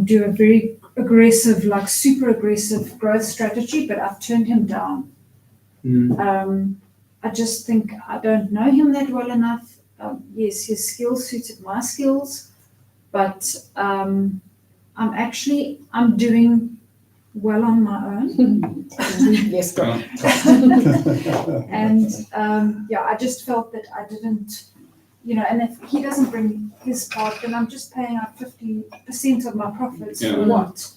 do a very aggressive, like super aggressive growth strategy, but I've turned him down. I just think I don't know him that well enough. Yes, his skills suited my skills, but I'm doing well on my own. Yes, go on. And I just felt that I didn't, and if he doesn't bring his part, then I'm just paying out 50% of my profits for what?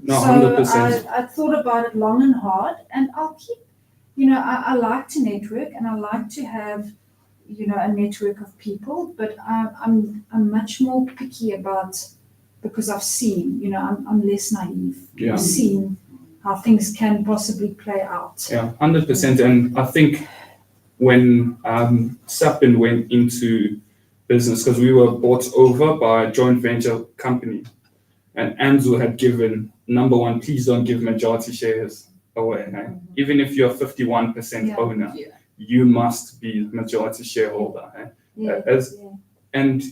No, so 100%. I thought about it long and hard, and I'll keep, I like to network and I like to have, a network of people, but I'm much more picky about, because I've seen, I'm less naive. Yeah. I've seen how things can possibly play out. Yeah, 100%. And I think when Sapin went into business, because we were bought over by a joint venture company, and Anzu had given, number one, please don't give majority shares away. Mm-hmm. Even if you're 51% owner, you must be majority shareholder. And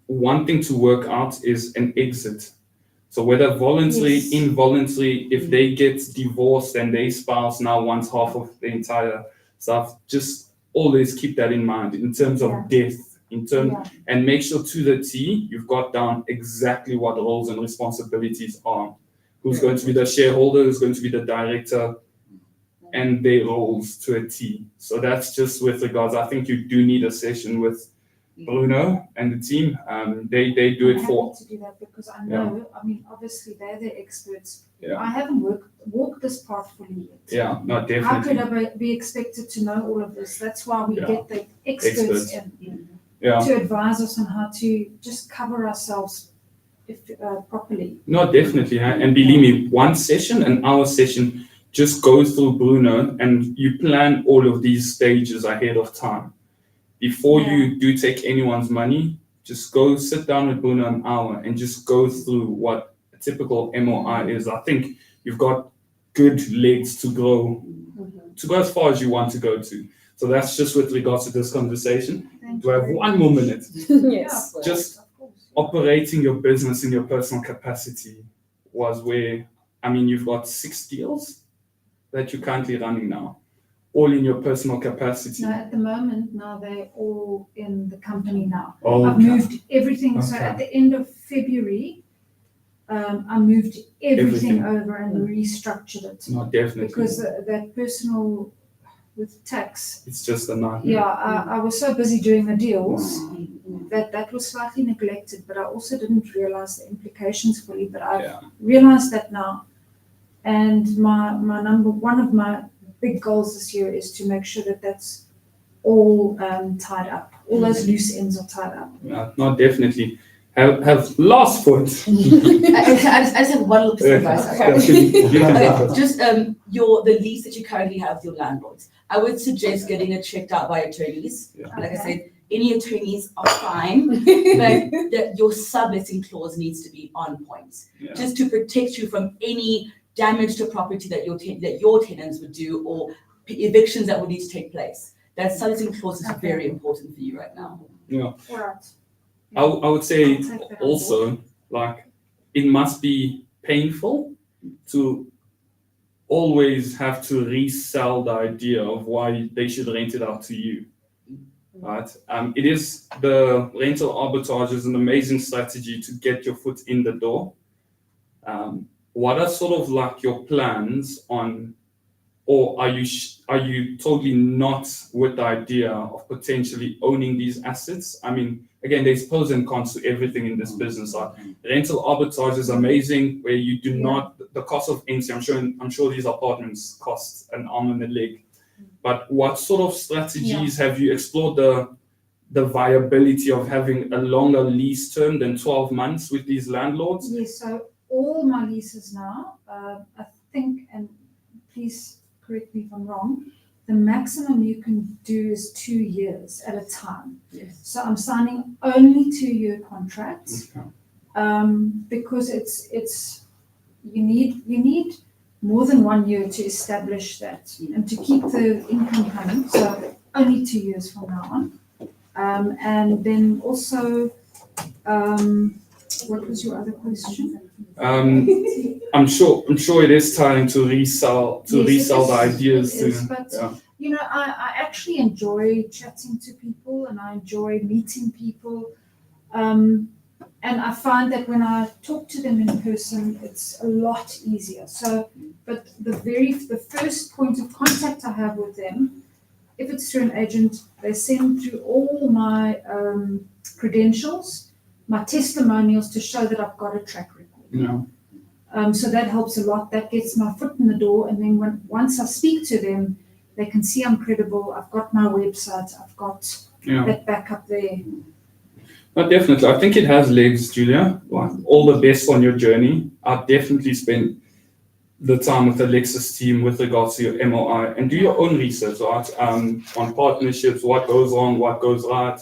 one thing to work out is an exit. So whether voluntary, involuntary, if they get divorced and their spouse now wants half of the entire stuff, just always keep that in mind in terms of death. And make sure to the T, you've got down exactly what roles and responsibilities are. Who's going to be the shareholder, who's going to be the director, and their roles to a T. So that's just with regards, I think you do need a session with Bruno and the team. They do it for. I'm happy to do that because I know, obviously they're the experts. Yeah. I haven't walked this path fully yet. Yeah, no, definitely. How could I be expected to know all of this? That's why we get the experts in to advise us on how to just cover ourselves properly. No, definitely. And believe me, one session, an hour session, just goes through Bruno and you plan all of these stages ahead of time. Before you do take anyone's money, just go sit down with Bruno an hour and just go through what a typical MOI is. I think you've got good legs to grow, to go as far as you want to go to. So that's just with regards to this conversation. Do I have 1 more minute? Yes. Just operating your business in your personal capacity was where, you've got 6 deals that you're currently running now, all in your personal capacity. No, at the moment, now they're all in the company now. Okay. I've moved everything. Okay. So at the end of February, I moved everything over and restructured it. No, definitely. Because that personal with tax. It's just a nightmare. Yeah, I was so busy doing the deals that was slightly neglected, but I also didn't realize the implications fully, but I've realized that now. And one of my big goals this year is to make sure that that's all tied up. All those loose ends are tied up. No, definitely. Have last foot. I just have one little piece of advice. Just the lease that you currently have with your landlords. I would suggest getting it checked out by attorneys. Yeah. Like I said, any attorneys are fine, but your subletting clause needs to be on point, just to protect you from any damage to property that your tenants would do or evictions that would need to take place. That subletting clause is very important for you right now. Yeah. All right. I would say also, it must be painful to always have to resell the idea of why they should rent it out to you, right? It is, the rental arbitrage is an amazing strategy to get your foot in the door. What are sort of your plans on, or are you totally not with the idea of potentially owning these assets? Again, there's pros and cons to everything in this business. Rental arbitrage is amazing, where you do not, the cost of entry, I'm sure these apartments cost an arm and a leg. But what sort of strategies have you explored the viability of having a longer lease term than 12 months with these landlords? Yes, so all my leases now, I think, and please correct me if I'm wrong, the maximum you can do is 2 years at a time. Yes. So I'm signing only 2-year contracts, because it's you need more than 1 year to establish that and to keep the income coming. So only 2 years from now on, and then also What was your other question? I'm sure it is time to resell Yes, it the is. ideas It is, to but yeah. you know, I actually enjoy chatting to people and I enjoy meeting people. And I find that when I talk to them in person, it's a lot easier. So, but the first point of contact I have with them, if it's through an agent, they send through all my credentials, my testimonials to show that I've got a track record. Yeah. So that helps a lot. That gets my foot in the door. And then once I speak to them, they can see I'm credible. I've got my website. I've got that backup there. No, definitely. I think it has legs, Julia. Like, all the best on your journey. I've definitely spent the time with the Lexus team with regards to your MOI and do your own research, right? On partnerships, what goes wrong, what goes right.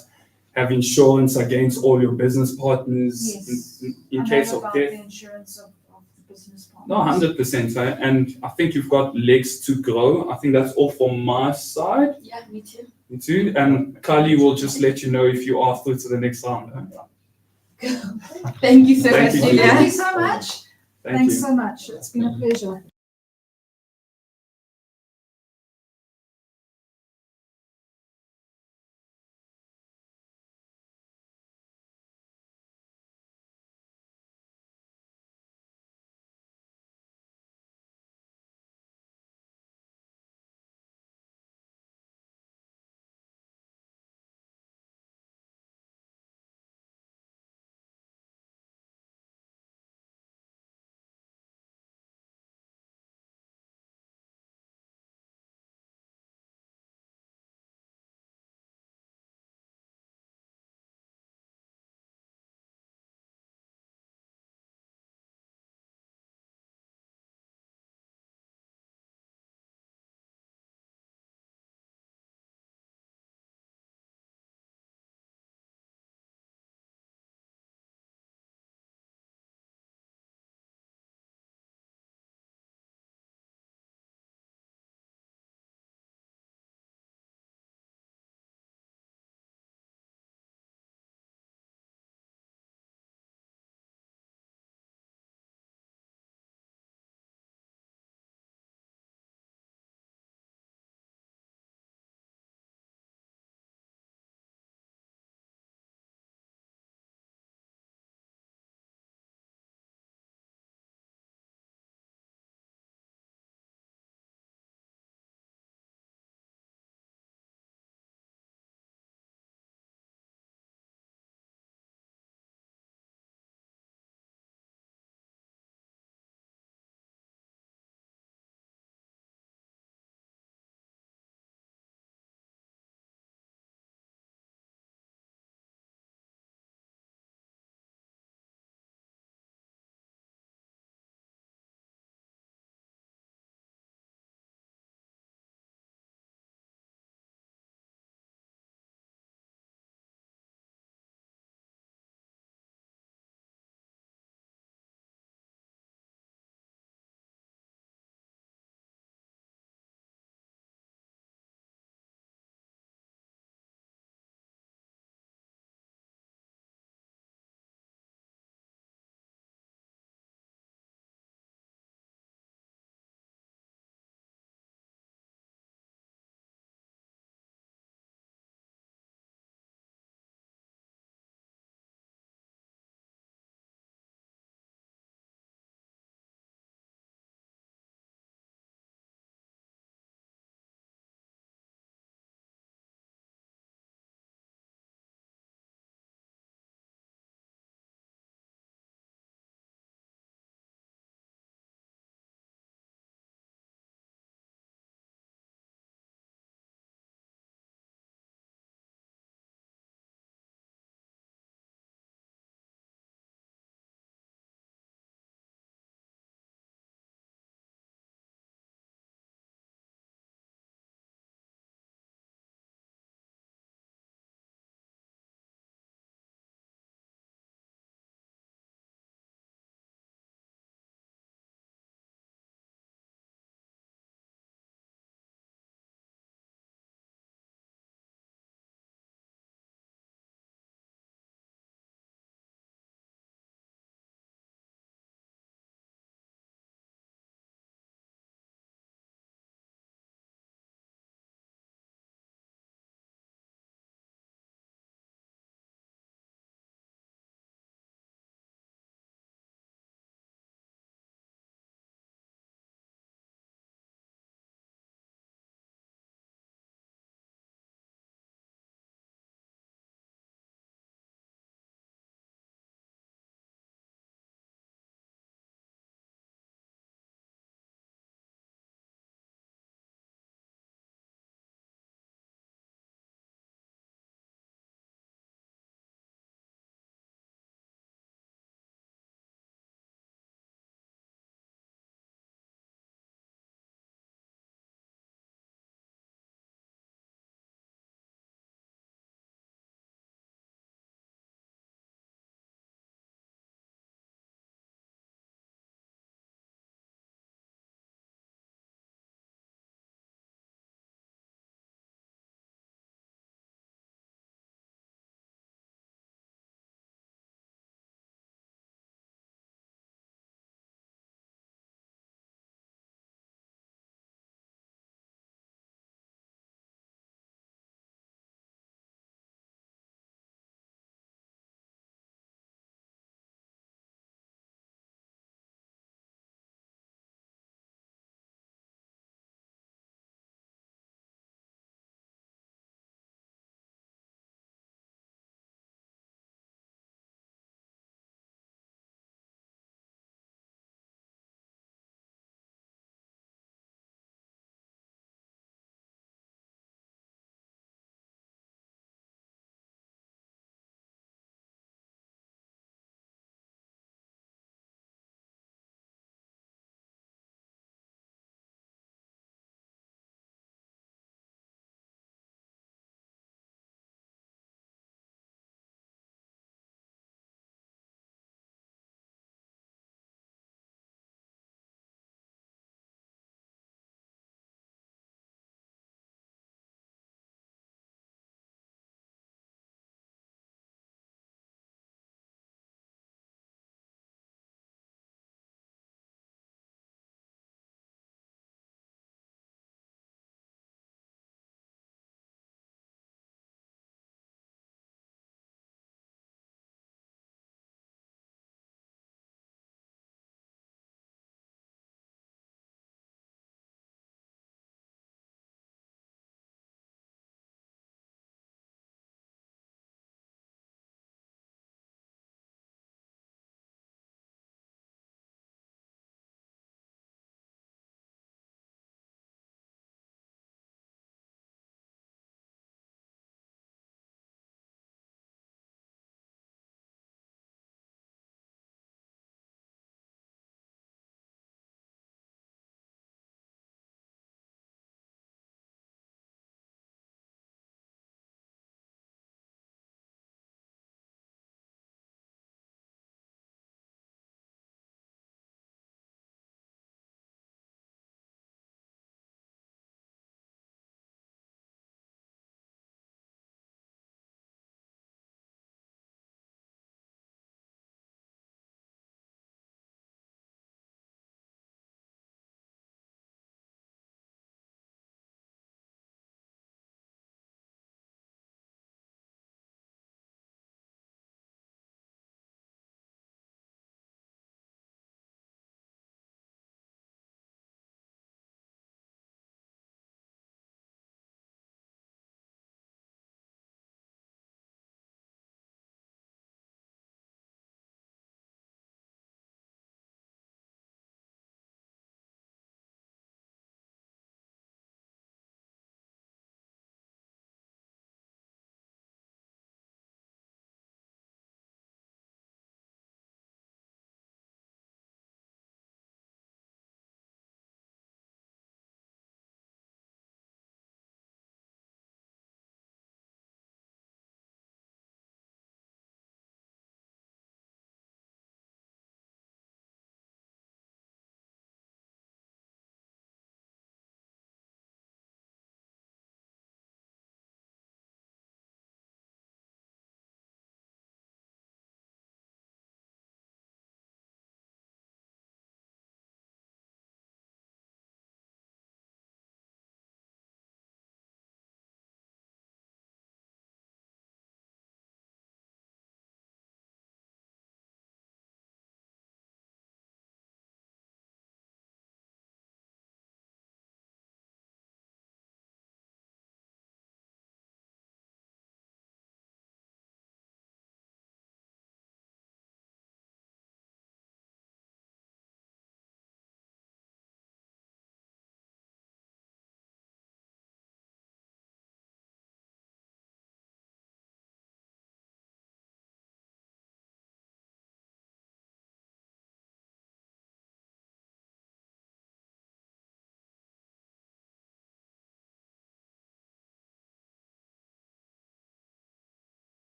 Have insurance against all your business partners Yes. in case of death. death. The insurance of the business partners. No, 100%. And I think you've got legs to grow. I think that's all from my side. Yeah, me too. Me too. And Khali will just let you know if you are through to the next round. Thank you so Thank much, you, Julia. Thank you so much. Thank Thanks you. so much. It's been a pleasure.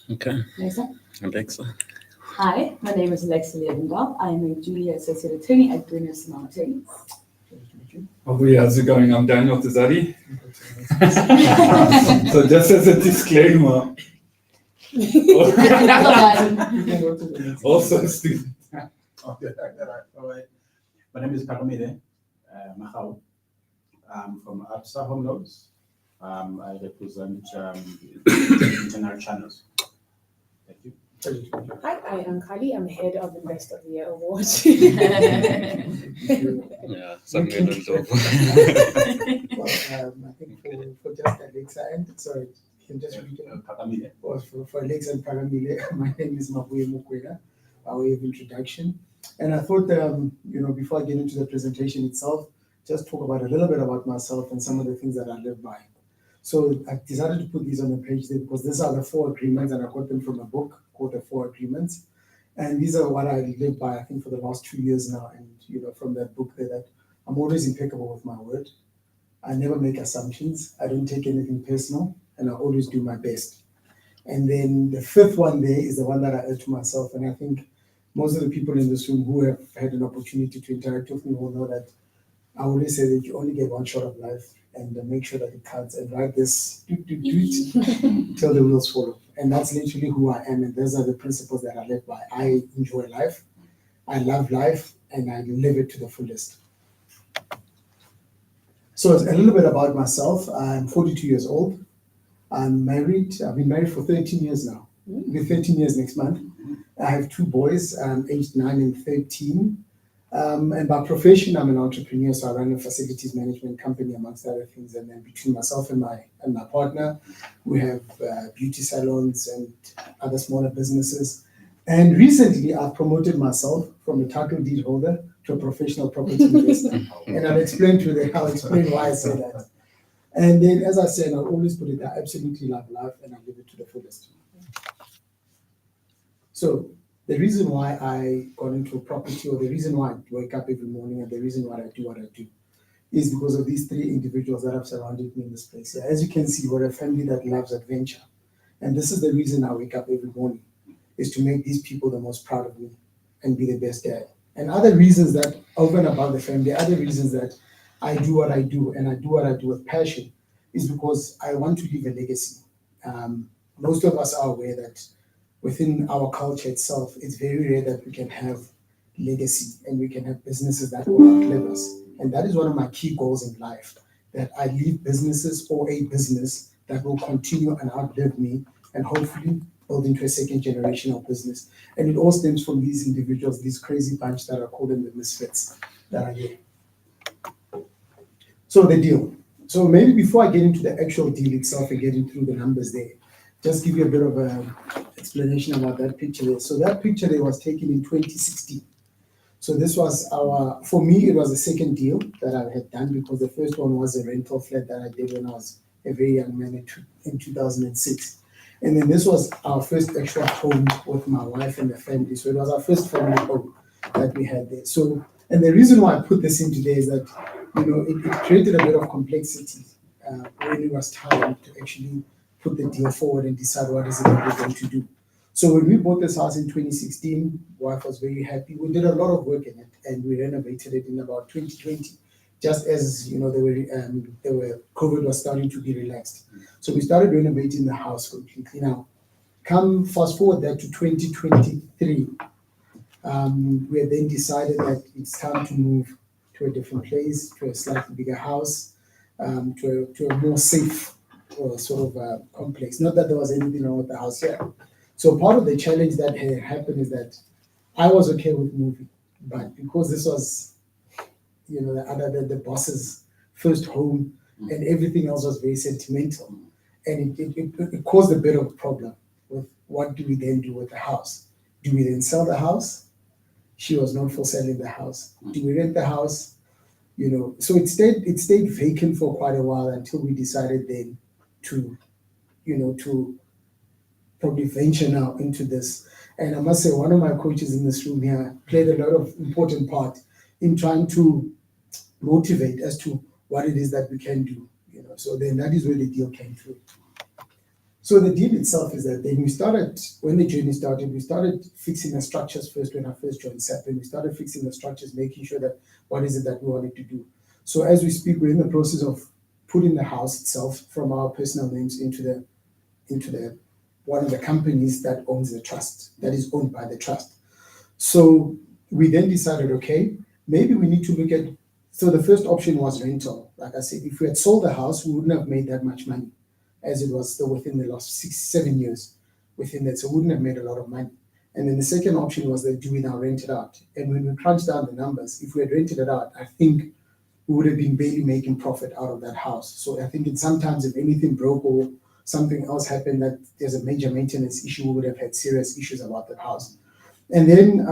Okay, Alexa? Alexa. Hi, my name is Alexa Levendahl. I am a junior associate attorney at Bruno Attorneys. Oh, yeah, how's it going? I'm Daniel Tizari. So just as a disclaimer, also a student. Okay, all right. My name is Paramide Mahau. I'm from APSA Home Loans. I represent internal channels. Thank you. Hi, I am Khali. I'm head of Invest of the Year Award. Yeah, some millions of. Well, I think for just Alexa and sorry, you can just read it. Paramide. Well, for Alexa and Paramile, my name is Mabuye Mukwega, by way of introduction. And I thought, before I get into the presentation itself, just talk about a little bit about myself and some of the things that I live by. So I decided to put these on the page there because these are the 4 agreements, and I got them from a book called The 4 Agreements. And these are what I live by, I think, for the last 2 years now. And, from that book there, that I'm always impeccable with my word. I never make assumptions. I don't take anything personal, and I always do my best. And then the 5th one there is the one that I owe to myself. And I think most of the people in this room who have had an opportunity to interact with me will know that I always say that you only get one shot of life, and make sure that it counts, and write this till the wheels fall off. And that's literally who I am, and those are the principles that I live by. I enjoy life, I love life, and I live it to the fullest. So a little bit about myself. I'm 42 years old. I'm married. I've been married for 13 years now. It'll be 13 years next month. I have 2 boys, aged 9 and 13. And by profession, I'm an entrepreneur, so I run a facilities management company, amongst other things. And then between myself and my partner, we have beauty salons and other smaller businesses. And recently, I've promoted myself from a title deed holder to a professional property investor. And I'll explain why I say that. And then, as I said, I'll always put it, I absolutely love life, and I live it to the fullest. So the reason why I got into property, or the reason why I wake up every morning, and the reason why I do what I do, is because of these 3 individuals that have surrounded me in this place. As you can see, we're a family that loves adventure. And this is the reason I wake up every morning, is to make these people the most proud of me and be the best dad. And other reasons that, over and above the family, other reasons that I do what I do, and I do what I do with passion, is because I want to leave a legacy. Most of us are aware that within our culture itself, it's very rare that we can have legacy and we can have businesses that will outlive us. And that is one of my key goals in life, that I leave businesses, or a business that will continue and outlive me, and hopefully build into a 2nd generation of business. And it all stems from these individuals, this crazy bunch that are called the misfits that are here. So the deal. So maybe before I get into the actual deal itself and getting through the numbers there, just give you a bit of an explanation about that picture there. So that picture there was taken in 2016. So this was for me, it was the 2nd deal that I had done, because the first one was a rental flat that I did when I was a very young man in 2006. And then this was our first actual home with my wife and the family. So it was our first family home that we had there. So, and the reason why I put this in today is that, it created a bit of complexity when it was time to actually put the deal forward and decide what is it that we're going to do. So when we bought this house in 2016, wife was very happy. We did a lot of work in it, and we renovated it in about 2020, just as COVID was starting to be relaxed. So we started renovating the house completely. Now, come fast forward that to 2023, we had then decided that it's time to move to a different place, to a slightly bigger house, to a more safe sort of complex. Not that there was anything wrong with the house yet. So part of the challenge that had happened is that I was okay with moving, but because this was, the boss's first home, and everything else was very sentimental, and it caused a bit of a problem with what do we then do with the house? Do we then sell the house? She was not for selling the house. Do we rent the house? So it stayed vacant for quite a while, until we decided then to probably venture now into this. And I must say, one of my coaches in this room here played a lot of important part in trying to motivate as to what it is that we can do. So then that is where the deal came through. So the deal itself is that then when the journey started, we started fixing the structures first when I first joined SAP, and we started fixing the structures, making sure that what is it that we wanted to do. So as we speak, we're in the process of putting the house itself from our personal names into the one of the companies that owns the trust, that is owned by the trust. So we then decided, okay, maybe we need to look at, so the first option was rental. Like I said, if we had sold the house, we wouldn't have made that much money, as it was still within the last 6-7 years within that, so we wouldn't have made a lot of money. And then the second option was that do we now rent it out? And when we crunched down the numbers, if we had rented it out, I think we would have been barely making profit out of that house. So I think sometimes if anything broke or something else happened, that there's a major maintenance issue, we would have had serious issues about that house. And then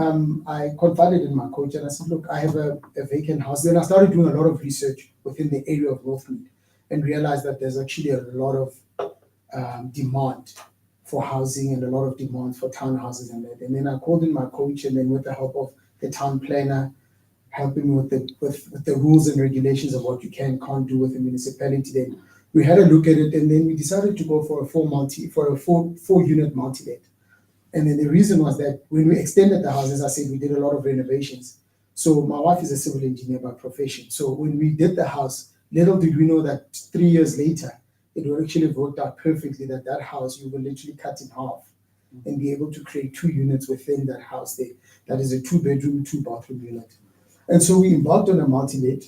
I confided in my coach and I said, look, I have a vacant house. Then I started doing a lot of research within the area of Northmead and realized that there's actually a lot of demand for housing and a lot of demand for townhouses and that. And then I called in my coach, and then with the help of the town planner, helping with the rules and regulations of what you can and can't do with the municipality, then we had a look at it, and then we decided to go for a four unit multi-let. And then the reason was that when we extended the house, as I said, we did a lot of renovations. So my wife is a civil engineer by profession. So when we did the house, little did we know that 3 years later, it would actually worked out perfectly, that house you will literally cut in half and be able to create 2 units within that house there. That is a 2-bedroom, 2-bathroom unit. And so we embarked on a multi-let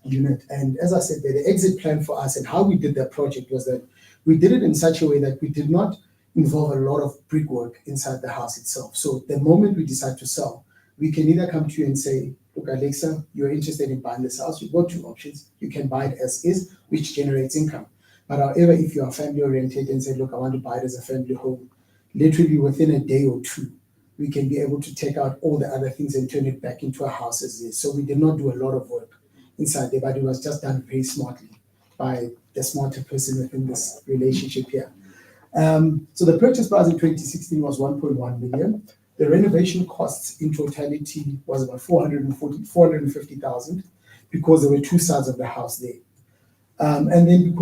unit. And as I said, the exit plan for us and how we did that project was that we did it in such a way that we did not involve a lot of brickwork inside the house itself. So the moment we decide to sell, we can either come to you and say, look, Alexa, you're interested in buying this house. You've got 2 options. You can buy it as is, which generates income. But however, if you are family oriented and say, look, I want to buy it as a family home, literally within a day or 2, we can be able to take out all the other things and turn it back into a house as is. So we did not do a lot of work inside there, but it was just done very smartly by the smarter person within this relationship here. So the purchase price in 2016 was 1.1 million. The renovation costs in totality was about 450,000 because there were 2 sides of the house there. And then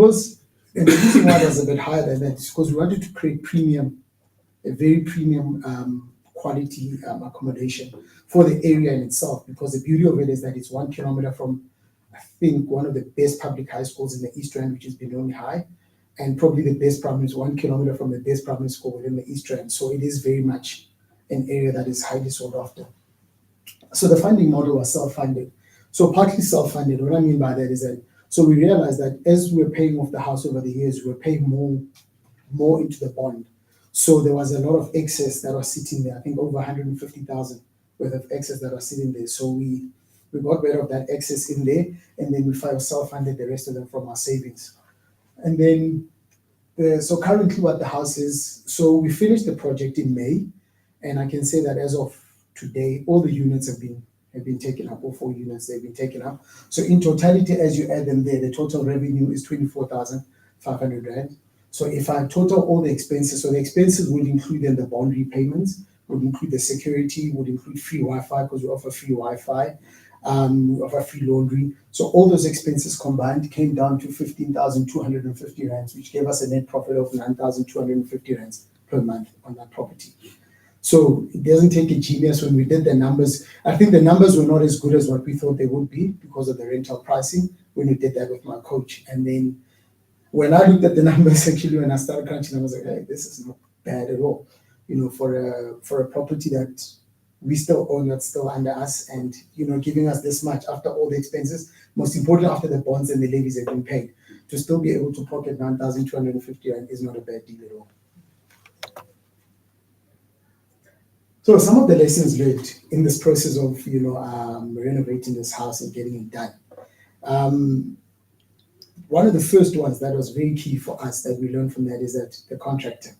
and the reason why it was a bit higher than that is because we wanted to create a very premium quality accommodation for the area in itself, because the beauty of it is that it's 1 kilometer from, I think, one of the best public high schools in the East Rand, which is Benoni High, and probably the best primary is 1 kilometer from the best primary school within the East Rand. So it is very much an area that is highly sought after. So the funding model was self-funded. So partly self-funded. What I mean by that is that, so we realized that as we were paying off the house over the years, we were paying more into the bond. So there was a lot of excess that was sitting there. I think over 150,000 worth of excess that was sitting there. So we got rid of that excess in there, and then we self-funded the rest of them from our savings. And then, so currently what the house is, so we finished the project in May, and I can say that as of today, all the units have been taken up, all 4 units, they've been taken up. So in totality, as you add them there, the total revenue is 24,500 Rand. So if I total all the expenses, so the expenses would include then the bond repayments, would include the security, would include free Wi-Fi, because we offer free Wi-Fi, we offer free laundry. So all those expenses combined came down to 15,250 Rands, which gave us a net profit of 9,250 Rands per month on that property. So it doesn't take a genius. When we did the numbers, I think the numbers were not as good as what we thought they would be because of the rental pricing when we did that with my coach. And then when I looked at the numbers, actually, when I started crunching, I was like, hey, this is not bad at all, for a property that we still own, that's still under us, and, giving us this much after all the expenses, most important after the bonds and the levies have been paid, to still be able to pocket 9,250 Rand is not a bad deal at all. So some of the lessons learned in this process of, renovating this house and getting it done. One of the first ones that was very key for us that we learned from that is that the contractor.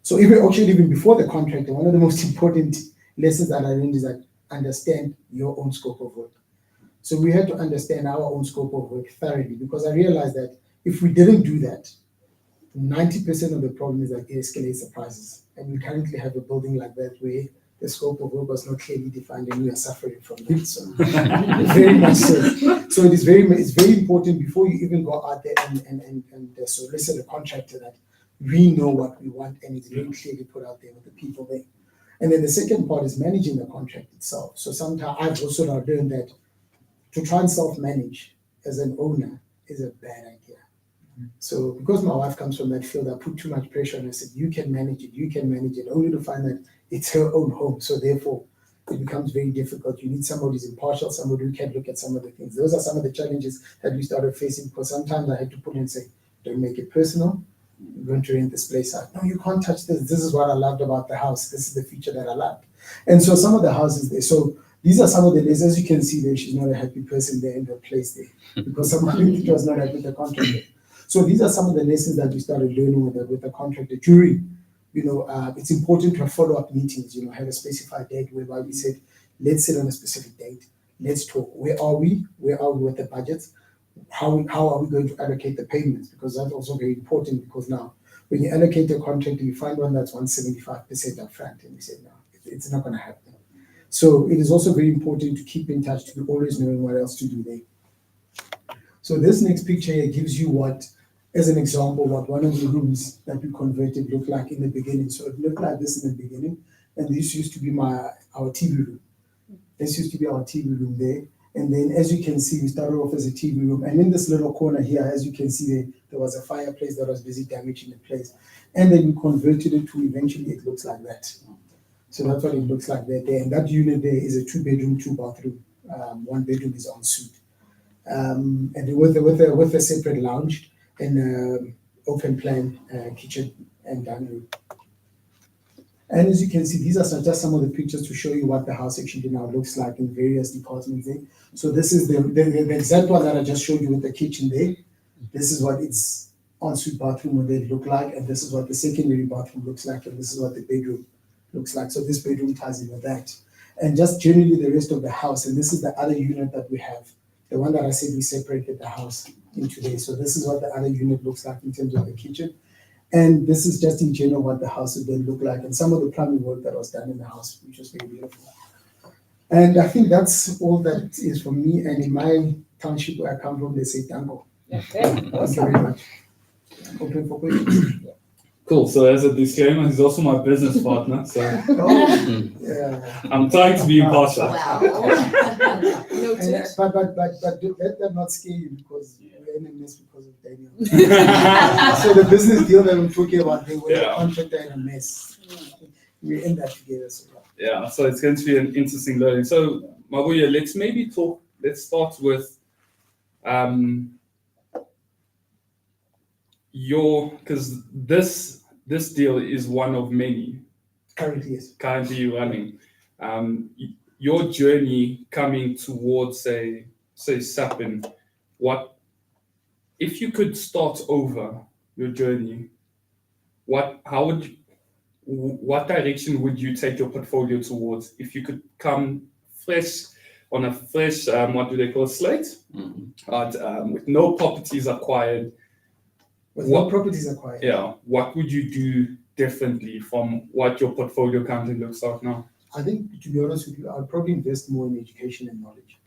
So even before the contractor, one of the most important lessons that I learned is that understand your own scope of work. So we had to understand our own scope of work thoroughly, because I realized that if we didn't do that, 90% of the problem is that it escalates the prices. And we currently have a building like that where the scope of work was not clearly defined, and we are suffering from that. So very much so. So it's very important before you even go out there and solicit a contractor that we know what we want and it's very clearly put out there with the people there. And then the second part is managing the contract itself. So sometimes I've also now learned that to try and self-manage as an owner is a bad idea. So because my wife comes from that field, I put too much pressure on her. I said, you can manage it, only to find that it's her own home. So therefore, it becomes very difficult. You need somebody who's impartial, somebody who can look at some of the things. Those are some of the challenges that we started facing, because sometimes I had to put in and say, don't make it personal. You're going to rent this place out. No, you can't touch this. This is what I loved about the house. This is the feature that I loved. And so some of the houses there. So these are some of the lessons. As you can see there, she's not a happy person there in the place there because somebody was not happy with the contractor. So these are some of the lessons that we started learning with the contractor during. It's important to have follow-up meetings, have a specified date whereby we said, let's sit on a specific date. Let's talk. Where are we? Where are we with the budgets? How are we going to allocate the payments? Because that's also very important, because now when you allocate a contract, you find one that's 175% up front, and you say, no, it's not going to happen. So it is also very important to keep in touch, to be always knowing what else to do there. So this next picture here gives you what, as an example, what one of the rooms that we converted looked like in the beginning. So it looked like this in the beginning, and this used to be our TV room. This used to be our TV room there. And then, as you can see, we started off as a TV room. And in this little corner here, as you can see, there was a fireplace that was busy damaging the place. And then we converted it to, eventually it looks like that. So that's what it looks like there. And that unit there is a 2-bedroom, 2-bathroom. 1 bedroom is en suite. And with a separate lounge and open plan kitchen and dining room. And as you can see, these are just some of the pictures to show you what the house actually now looks like in various departments there. So this is the exact one that I just showed you with the kitchen there. This is what its ensuite bathroom would then look like, and this is what the secondary bathroom looks like, and this is what the bedroom looks like. So this bedroom ties in with that. And just generally the rest of the house, and this is the other unit that we have, the one that I said we separated the house into there. So this is what the other unit looks like in terms of the kitchen. And this is just in general what the house would then look like, and some of the plumbing work that was done in the house, which was very beautiful. And I think that's all that is for me. And in my township where I come from, they say tango. Okay, Thank you very much. Open for questions. Cool. So as a disclaimer, he's also my business partner. So Oh, yeah. I'm trying to be impartial. Wow. Noted. But let that not scare you, because we're enemies because of Daniel. So the business deal that I'm talking about, they were a contractor in a mess. We end that together. So Yeah, so it's going to be an interesting learning. So Mabuya, let's start with because this deal is one of many currently, yes. currently you're running. Your journey coming towards say Sapin, if you could start over your journey, what direction would you take your portfolio towards? If you could come fresh on a fresh what do they call slate, with no properties acquired. With no properties acquired. Yeah, what would you do differently from what your portfolio currently looks like now? I think, to be honest with you, I'd probably invest more in education and knowledge.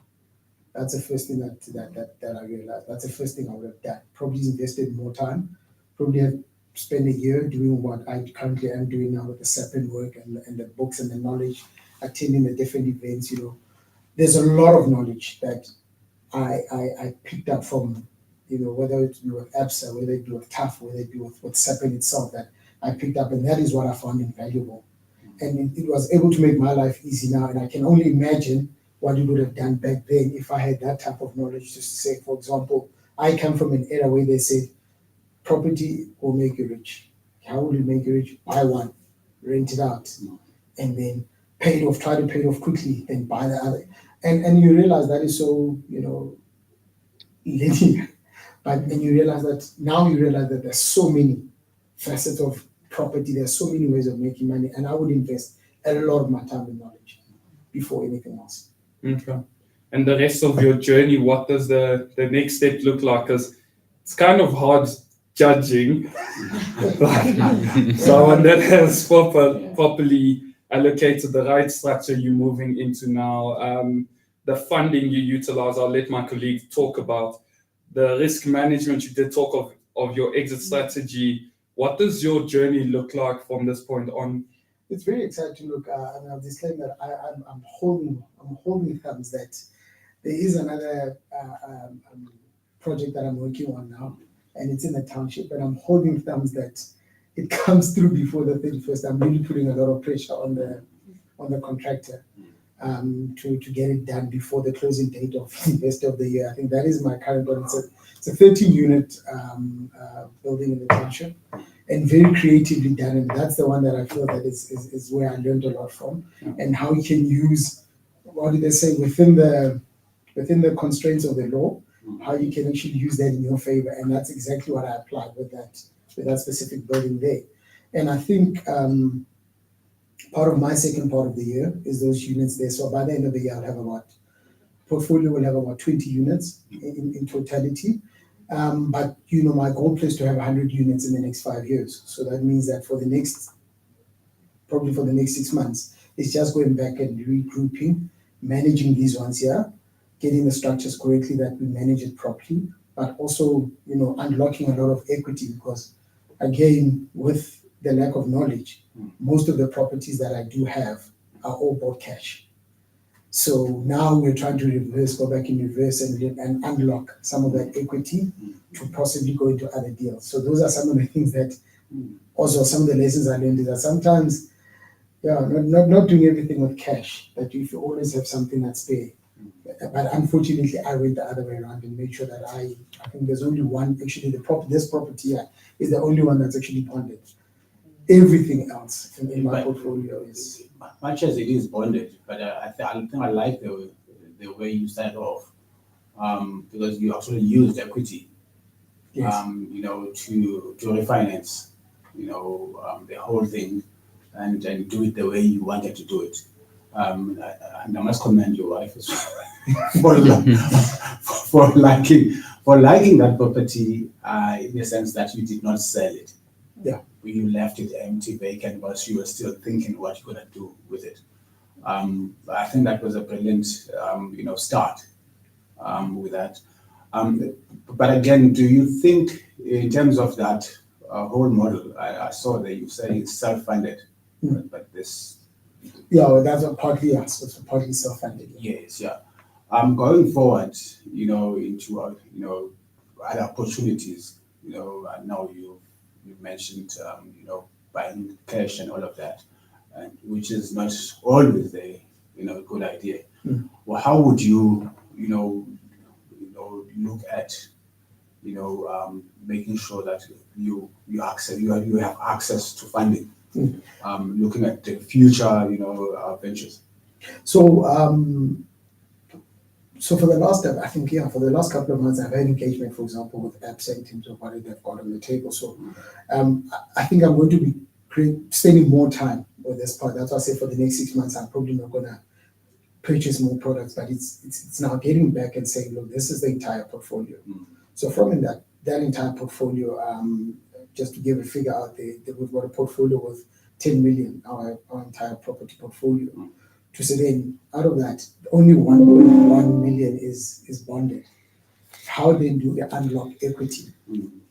That's the first thing that I realized. That's the first thing I would have done. Probably invested more time. Probably have spent a year doing what I currently am doing now with the Sapin work and the books and the knowledge, attending the different events. There's a lot of knowledge that I picked up from, whether it be with ABSA, whether it be with TAF, whether it be with Sapin itself, that I picked up, and that is what I found invaluable. And it was able to make my life easy now, and I can only imagine what it would have done back then if I had that type of knowledge. Just to say, for example, I come from an era where they said, property will make you rich. How will it make you rich? Buy one, rent it out, and then pay it off, try to pay it off quickly, then buy the other. And you realize that is so, linear. And you realize that there's so many facets of property, there's so many ways of making money, and I would invest a lot of my time in knowledge before anything else. Okay. And the rest of your journey, what does the next step look like? Because it's kind of hard judging someone that has properly allocated the right structure you're moving into now. The funding you utilize, I'll let my colleague talk about. The risk management, you did talk of your exit strategy, what does your journey look like from this point on? It's very exciting. Look, and I'll disclaim that I'm holding thumbs that there is another project that I'm working on now, and it's in the township, and I'm holding thumbs that it comes through before the 31st. I'm really putting a lot of pressure on the contractor to get it done before the closing date of the rest of the year. I think that is my current one. It's a 13-unit building in the township, and very creatively done. And that's the one that I feel that is where I learned a lot from, and how you can use, what did they say, within the constraints of the law, how you can actually use that in your favor. And that's exactly what I applied with that specific building there. And I think part of my second part of the year is those units there. So by the end of the year, portfolio will have about 20 units in totality. But my goal is to have 100 units in the next 5 years. So that means that probably for the next 6 months, it's just going back and regrouping, managing these ones here, getting the structures correctly, that we manage it properly, but also, unlocking a lot of equity, because again, with the lack of knowledge, most of the properties that I do have are all bought cash. So now we're trying to go back in reverse and unlock some of that equity to possibly go into other deals. So those are some of the things that, also some of the lessons I learned, is that sometimes, not doing everything with cash, that if you always have something that's spare. But unfortunately, I went the other way around and made sure that I think there's only one, actually this property here is the only one that's actually bonded. Everything else in my portfolio is, much as it is bonded, but I think I like the way you started off, because you actually used equity, yes. To refinance, the whole thing, and do it the way you wanted to do it. And I must commend your wife as well for liking that property, in the sense that you did not sell it. Yeah. You left it empty, vacant, but you were still thinking what you're gonna do with it. I think that was a brilliant, start with that. But again, do you think, in terms of that whole model, I saw that you say it's self-funded, but this. Yeah, that's partly us. It's partly self-funded. Yes, yeah. Going forward, into other opportunities. I know you mentioned, buying cash and all of that, and which is not always a good idea. Well, how would you look at making sure that you have access to funding, looking at the future ventures? So for the last, I think, for the last couple of months, I've had engagement, for example, with ABSA in terms of what they've got on the table. So I think I'm going to be spending more time with this part. That's why I say for the next 6 months, I'm probably not going to purchase more products, but it's now getting back and saying, look, this is the entire portfolio. So from that entire portfolio, just to give a figure out there, we've got a portfolio with 10 million, our entire property portfolio. To say then, out of that, only 1.1 million is bonded. How then do we unlock equity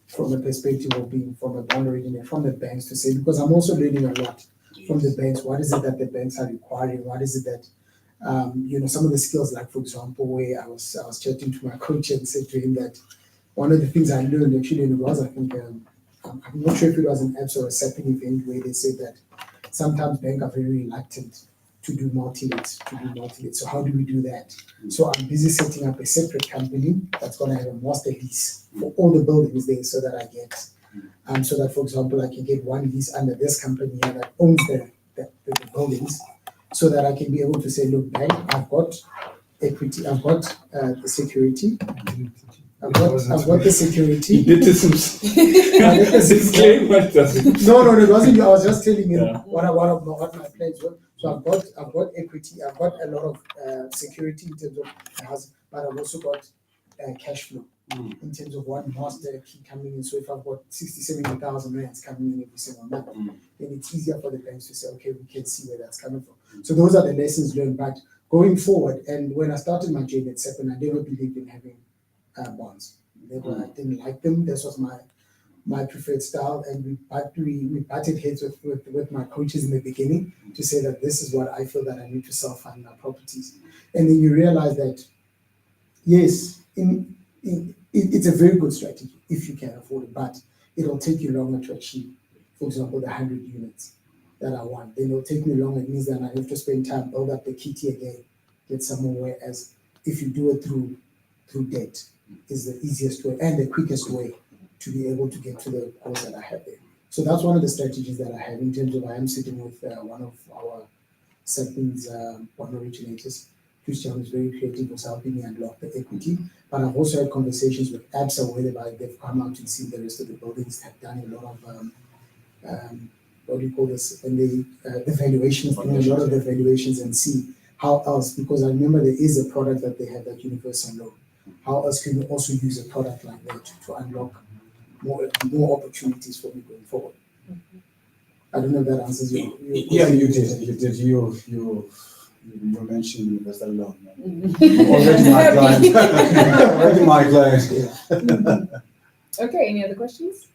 from the perspective of being from a bond originator, from the banks, to say, because I'm also learning a lot from the banks. What is it that the banks are requiring? What is it that, some of the skills, like for example, where I was chatting to my coach and said to him that one of the things I learned actually, and it was, I think, I'm not sure if it was an ABS or a SAPPing event, where they said that sometimes banks are very reluctant to do multi-lets. So how do we do that? So I'm busy setting up a separate company that's going to have a master lease for all the buildings there, so that I get, so that, for example, I can get one lease under this company here that owns the buildings, so that I can be able to say, look, bank, I've got equity, I've got the security. I've got the security. You did this. No, it wasn't you. I was just telling you what my plans were. So I've got equity. I've got a lot of security in terms of the house, but I've also got cash flow in terms of one master key coming in. So if I've got 70,000 rands coming in every single month, then it's easier for the banks to say, okay, we can see where that's coming from. So those are the lessons learned. But going forward, and when I started my journey at SAPPing, I never believed in having bonds. I didn't like them. This was my preferred style, and we butted heads with my coaches in the beginning to say that this is what I feel that I need to self-fund my properties. And then you realize that, yes, it's a very good strategy if you can afford it, but it'll take you longer to achieve. For example, the 100 units that I want, then it'll take me longer. It means that I have to spend time, build up the kitty again, get somewhere. Whereas if you do it through debt, is the easiest way and the quickest way to be able to get to the goals that I have there. So that's one of the strategies that I have in terms of I am sitting with one of our Sapin's bond originators. Christian is very creative, was helping me unlock the equity. But I've also had conversations with ABSA whereby they've come out and seen the rest of the buildings, have done a lot of what do you call this? And the valuations, doing a lot of the valuations and see how else, because I remember there is a product that they have, that universal loan. How else can you also use a product like that to unlock more opportunities for me going forward? I don't know if that answers your Yeah, you did. You mentioned universal loan. Already my client. Already my client. Okay, any other questions?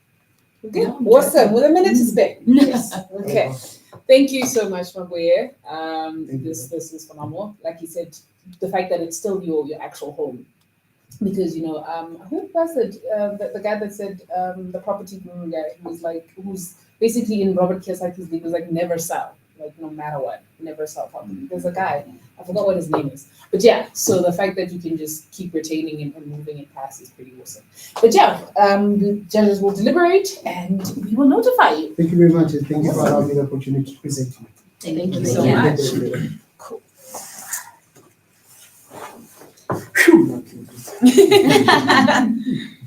Okay, awesome. With a minute to spare. Yes. Okay. Thank you so much, Mabuye. This is phenomenal. Like you said, the fact that it's still your actual home. Because who was it? The guy that said the property guru guy who's basically in Robert Kiyosaki's league was like never sell, like no matter what, never sell property. There's a guy, I forgot what his name is, but yeah. So the fact that you can just keep retaining and moving it past is pretty awesome. But yeah, the judges will deliberate and we will notify you. Thank you very much, and thank you for allowing me the opportunity to present to you. Thank you so much. Cool.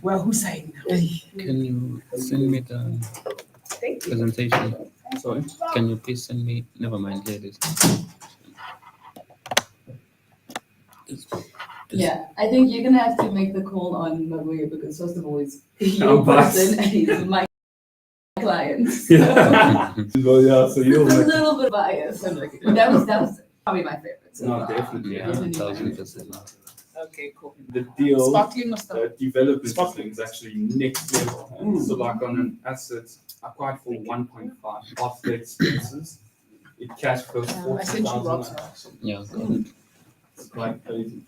Well, who's saying no? Can you send me the Thank you. presentation? Sorry. Can you please send me? Never mind, here it is. Yeah, I think you're gonna have to make the call on Mabuye because first of all, he's your I'm biased. person and he's my client. Yeah. Well, yeah, so It's you'll a make little bit biased. That was probably my favorite. So No, far. definitely, Yeah, Definitely my 1000%. Okay, cool. the deal. Sparkling or stuff? Development thing is actually next level. And so like on an asset acquired for 1.5 after expenses, it cash flows I sent you Rob's. 40,000. Yeah, got it. It's quite crazy.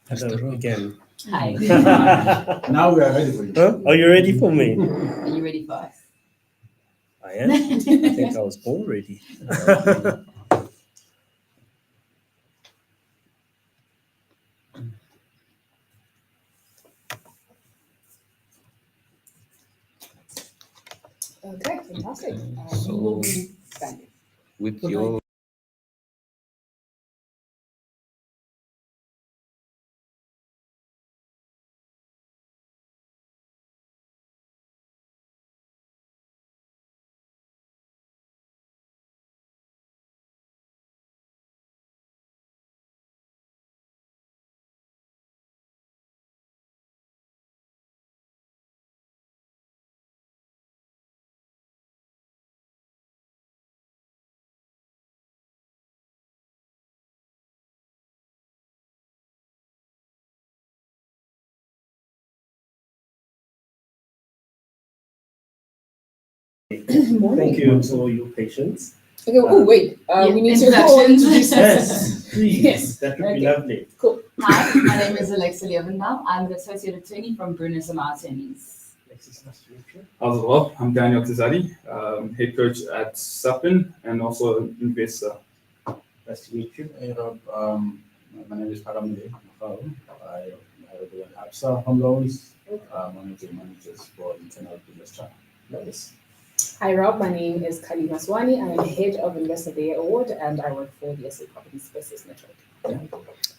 Hello again. Hi. Now we are ready for you. Huh? Are you ready for me? Are you ready for us? I am. I think I was born ready. Okay, fantastic. So- You will be standing. With your Thank you for your patience. Okay, oh, wait, we need to introductions. introduce Yes, please. Yes. That would be Okay. lovely. Hi, my name is Alexa Levenbaum. I'm the associate attorney from Bruno Samar Attorneys. Alexis, nice to meet you. How's it well? I'm Daniel Tizadi, head coach at Sapin and also an investor. Nice to meet you. Hey, Rob, my name is Paramide. I represent ABSA Home Loans, managing managers for internal business channel. Nice. Hi Rob, my name is Khali Maswani. I am head of Investor Day Award and I work for the SA Properties Business Network.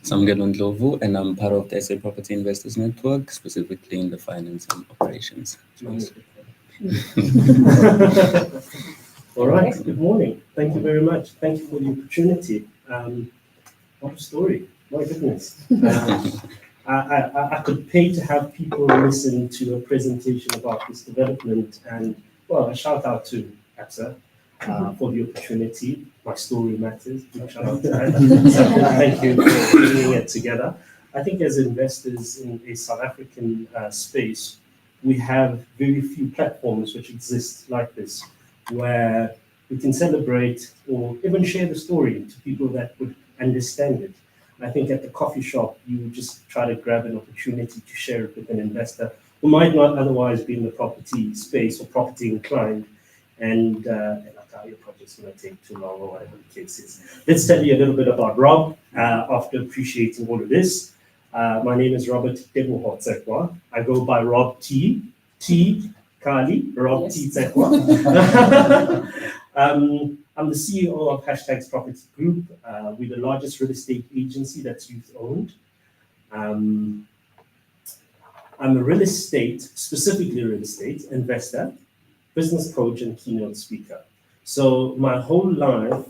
Samgelo Ndlovu, and I'm part of the SA Property Investors Network, specifically in the finance and operations. All right. Good morning. Thank you very much. Thank you for the opportunity. What a story. My goodness. I could pay to have people listen to a presentation about this development, and well, a shout out to ABSA for the opportunity. My story matters. Big shout out to that. So thank you for bringing it together. I think as investors in a South African space, we have very few platforms which exist like this, where we can celebrate or even share the story to people that would understand it. I think at the coffee shop, you would just try to grab an opportunity to share it with an investor who might not otherwise be in the property space or property inclined. And your project's going to take too long or whatever the case is. Let's tell you a little bit about Rob after appreciating all of this. My name is Robert Teboho Tsekwa. I go by Rob T. Khali, Rob Yes. T. Tsekwa. I'm the CEO of Hashtags Property Group. We're the largest real estate agency that's youth owned. I'm a real estate, specifically real estate investor, business coach, and keynote speaker. So my whole life,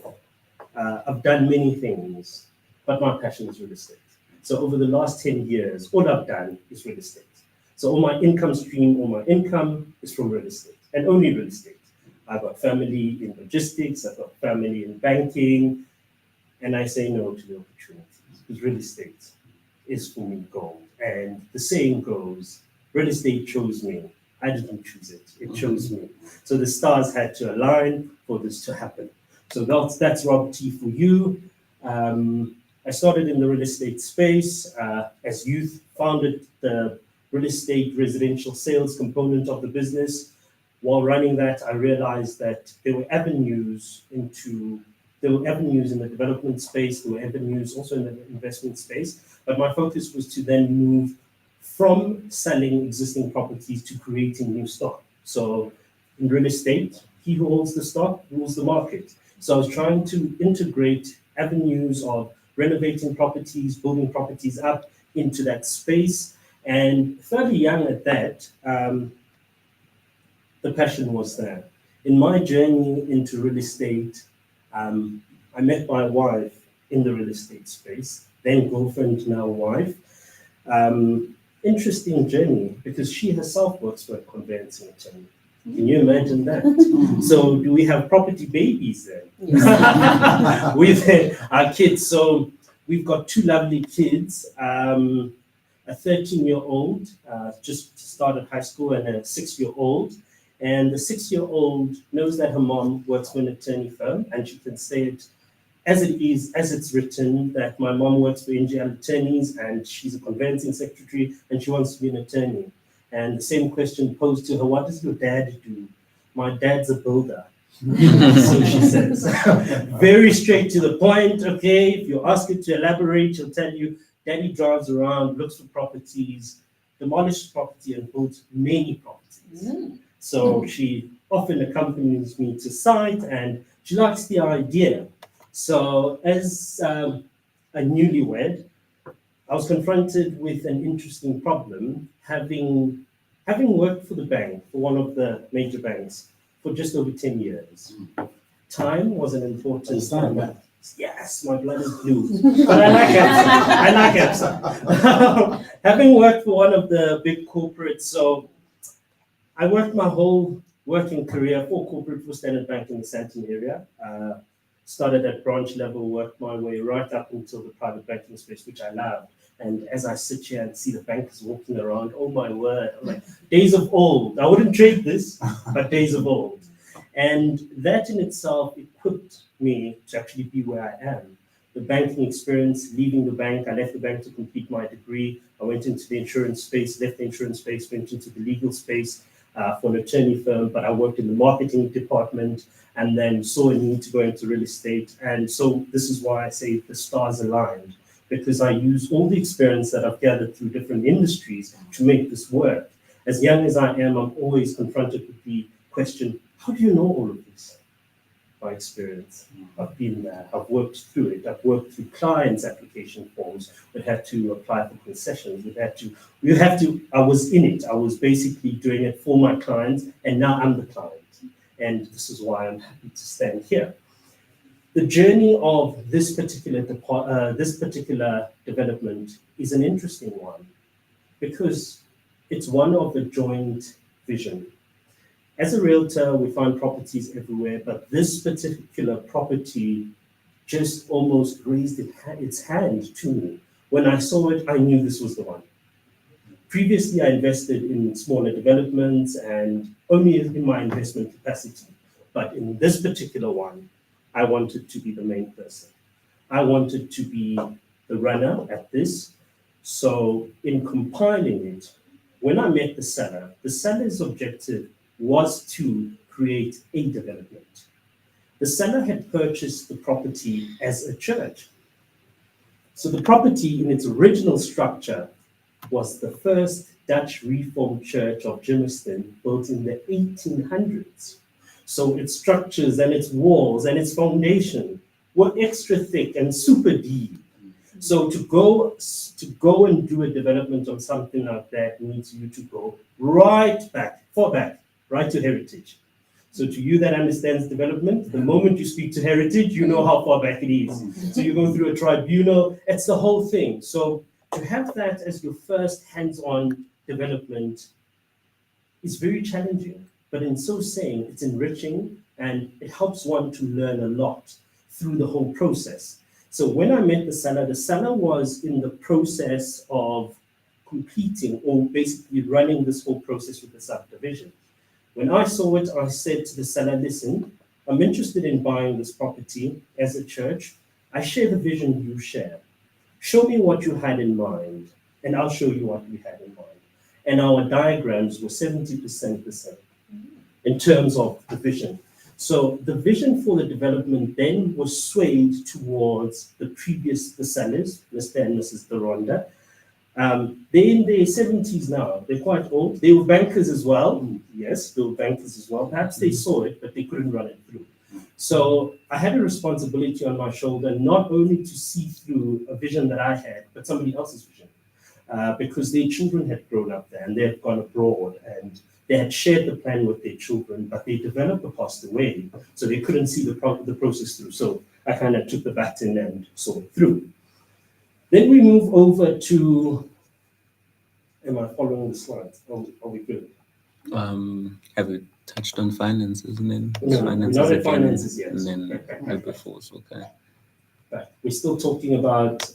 I've done many things, but my passion is real estate. So over the last 10 years, all I've done is real estate. So all my income stream, all my income is from real estate and only real estate. I've got family in logistics, I've got family in banking, and I say no to the opportunities because real estate is for me gold. And the saying goes, real estate chose me. I didn't choose it, it chose me. So the stars had to align for this to happen. So that's Rob T for you. I started in the real estate space as youth, founded the real estate residential sales component of the business. While running that, I realized that there were avenues in the development space, there were avenues also in the investment space, but my focus was to then move from selling existing properties to creating new stock. So in real estate, he who holds the stock rules the market. So I was trying to integrate avenues of renovating properties, building properties up into that space. And fairly young at that, the passion was there. In my journey into real estate, I met my wife in the real estate space, then girlfriend, now wife. Interesting journey because she herself works for a conveyancing attorney. Can you imagine that? So do we have property babies then? Yes. With our kids. So we've got two lovely kids, a 13-year-old, just started high school, and a 6-year-old. And the 6-year-old knows that her mom works for an attorney firm, and she can say it as it is, as it's written, that my mom works for NGL attorneys, and she's a conveyancing secretary, and she wants to be an attorney. And the same question posed to her, what does your dad do? My dad's a builder. So she says, very straight to the point, okay? If you ask her to elaborate, she'll tell you, daddy drives around, looks for properties, demolishes property, and builds many properties. So she often accompanies me to site, and she likes the idea. So as a newlywed, I was confronted with an interesting problem, having worked for the bank, for one of the major banks, for just over 10 years. Time was an important thing. Yes, my blood is blue. But I like ABSA. Having worked for one of the big corporates, so I worked my whole working career for corporate for Standard Bank in the Sandton area. Started at branch level, worked my way right up until the private banking space, which I love. And as I sit here and see the bankers walking around, oh my word, I'm like, days of old. I wouldn't trade this, but days of old. And that in itself equipped me to actually be where I am. The banking experience, leaving the bank, I left the bank to complete my degree. I went into the insurance space, left the insurance space, went into the legal space for an attorney firm, but I worked in the marketing department and then saw a need to go into real estate. And so this is why I say the stars aligned, because I use all the experience that I've gathered through different industries to make this work. As young as I am, I'm always confronted with the question, how do you know all of this? My experience. I've been there, I've worked through it, I've worked through clients' application forms, we had to apply for concessions, I was in it, I was basically doing it for my clients, and now I'm the client. And this is why I'm happy to stand here. The journey of this particular development is an interesting one because it's one of a joint vision. As a realtor, we find properties everywhere, but this particular property just almost raised its hand to me. When I saw it, I knew this was the one. Previously, I invested in smaller developments and only in my investment capacity. But in this particular one, I wanted to be the main person. I wanted to be the runner at this. So in compiling it, when I met the seller's objective was to create a development. The seller had purchased the property as a church. So the property in its original structure was the first Dutch Reformed Church of Germiston, built in the 1800s. So its structures and its walls and its foundation were extra thick and super deep. So to go and do a development on something like that needs you to go right back, right to heritage. So to you that understands development, the moment you speak to heritage, you know how far back it is. So you go through a tribunal, it's the whole thing. So to have that as your first hands-on development is very challenging, but in so saying, it's enriching and it helps one to learn a lot through the whole process. So when I met the seller was in the process of completing or basically running this whole process with the subdivision. When I saw it, I said to the seller, listen, I'm interested in buying this property as a church. I share the vision you share. Show me what you had in mind, and I'll show you what we had in mind. And our diagrams were 70% the same in terms of the vision. So the vision for the development then was swayed towards the sellers, Mr. and Mrs. Doronda. They're in their 70s now. They're quite old. They were bankers as well. Yes, they were bankers as well. Perhaps they saw it, but they couldn't run it through. So I had a responsibility on my shoulder, not only to see through a vision that I had, but somebody else's vision. Because their children had grown up there and they had gone abroad and they had shared the plan with their children, but their developer passed away, so they couldn't see the process through. So I kind of took the baton and saw it through. Then we move over to, am I following the slides? Are we good? Have we touched on finances and then No, finances not at again, finances yet. and then Wilberforce, okay. But we're still talking about,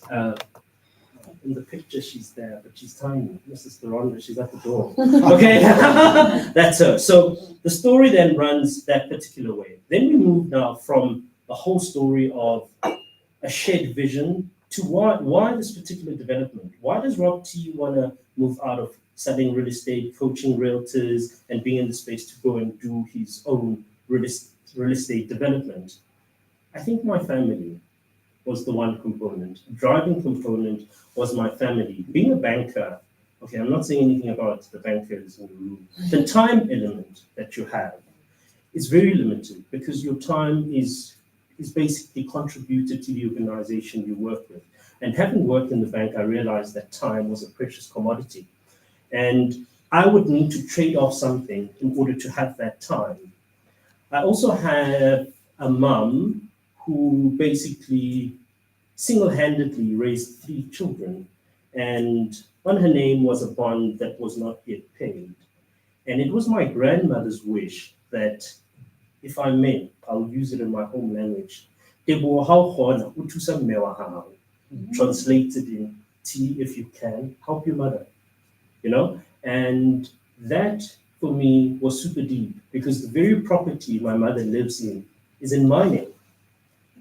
in the picture she's there, but she's tiny. Mrs. Doronda, she's at the door. Okay, that's her. So the story then runs that particular way. Then we move now from the whole story of a shared vision to why this particular development? Why does Rob T want to move out of selling real estate, coaching realtors, and being in the space to go and do his own real estate development? I think my family was the one component. Driving component was my family. Being a banker, okay, I'm not saying anything about the bankers in the room. The time element that you have is very limited because your time is basically contributed to the organization you work with. And having worked in the bank, I realized that time was a precious commodity. And I would need to trade off something in order to have that time. I also have a mum who basically single-handedly raised 3 children. And on her name was a bond that was not yet paid. And it was my grandmother's wish that, if I may, I'll use it in my home language. Translated in T, if you can, help your mother. You know? And that, for me, was super deep because the very property my mother lives in is in my name.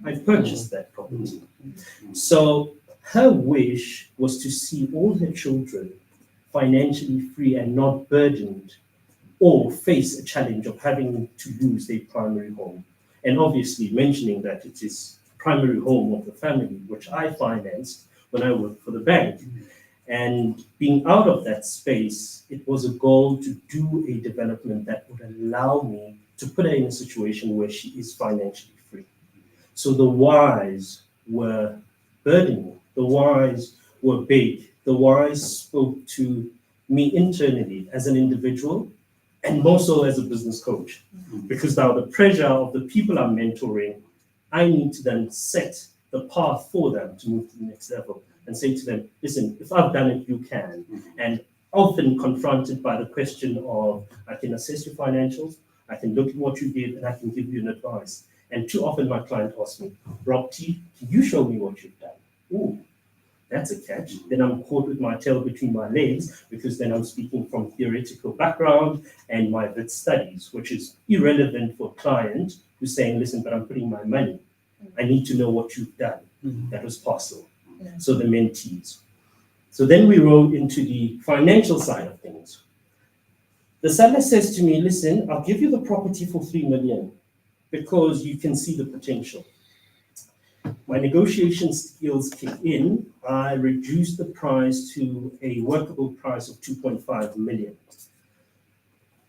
I purchased that property. So her wish was to see all her children financially free and not burdened or face a challenge of having to lose their primary home. And obviously mentioning that it is primary home of the family, which I financed when I worked for the bank. And being out of that space, it was a goal to do a development that would allow me to put her in a situation where she is financially free. So the whys were burdening, the whys were big, the whys spoke to me internally as an individual and more so as a business coach. Because now the pressure of the people I'm mentoring, I need to then set the path for them to move to the next level and say to them, listen, if I've done it, you can. And often confronted by the question of, I can assess your financials, I can look at what you did, and I can give you an advice. And too often my client asks me, Rob T, can you show me what you've done? Ooh, That's a catch. Then I'm caught with my tail between my legs because then I'm speaking from theoretical background and my vid studies, which is irrelevant for a client who's saying, listen, but I'm putting my money. I need to know what you've done. That was possible. So the mentees. So then we roll into the financial side of things. The seller says to me, listen, I'll give you the property for 3 million because you can see the potential. My negotiation skills kick in. I reduce the price to a workable price of 2.5 million.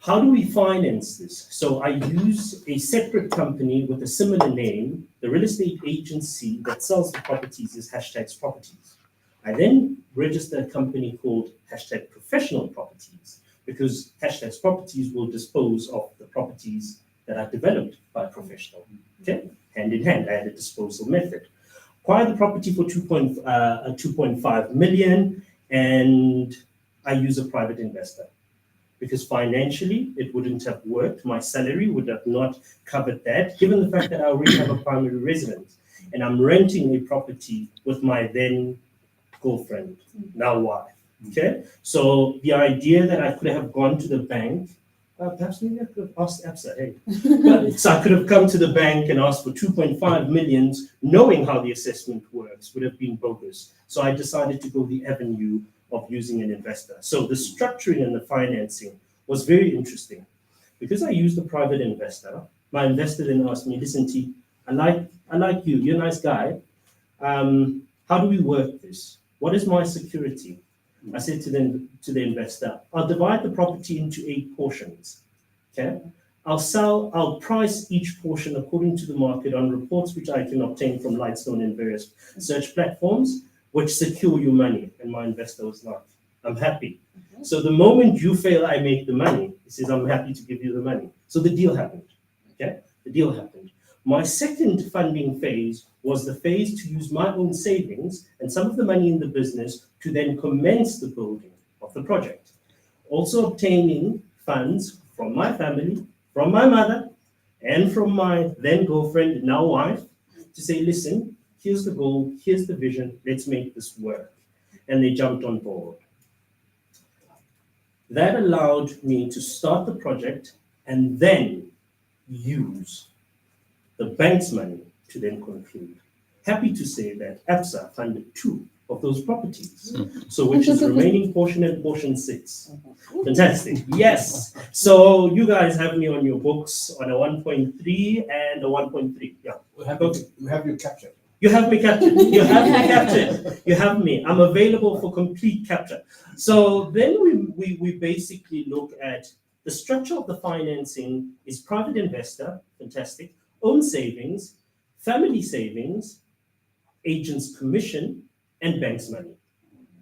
How do we finance this? So I use a separate company with a similar name. The real estate agency that sells the properties is Hashtags Properties. I then register a company called Hashtag Professional Properties because Hashtags Properties will dispose of the properties that are developed by a professional. Okay, hand in hand, I had a disposal method. Acquire the property for 2.5 million, and I use a private investor because financially it wouldn't have worked. My salary would have not covered that, given the fact that I already have a primary residence and I'm renting a property with my then girlfriend, now wife. Okay, so the idea that I could have gone to the bank, perhaps maybe I could have asked ABSA, hey. But, so I could have come to the bank and asked for 2.5 million, knowing how the assessment works, would have been bogus. So I decided to go the avenue of using an investor. So the structuring and the financing was very interesting. Because I used a private investor, my investor then asked me, listen, T, I like you, you're a nice guy. How do we work this? What is my security? I said to the investor, I'll divide the property into 8 portions. Okay. I'll price each portion according to the market on reports which I can obtain from Lightstone and various search platforms, which secure your money. And my investor was like, I'm happy. So the moment you fail, I make the money. He says, I'm happy to give you the money. So the deal happened. Okay. The deal happened. My second funding phase was the phase to use my own savings and some of the money in the business to then commence the building of the project. Also obtaining funds from my family, from my mother, and from my then girlfriend, now wife, to say, listen, here's the goal, here's the vision, let's make this work. And they jumped on board. That allowed me to start the project and then use the bank's money to then conclude. Happy to say that ABSA funded 2 of those properties. So which is remaining portion and portion 6. Fantastic. Yes. So you guys have me on your books on a 1.3 and a 1.3. Yeah. We have you captured. You have me captured. You have me captured. You have me. I'm available for complete capture. So then we basically look at the structure of the financing is private investor, fantastic, own savings, family savings, agent's commission, and bank's money.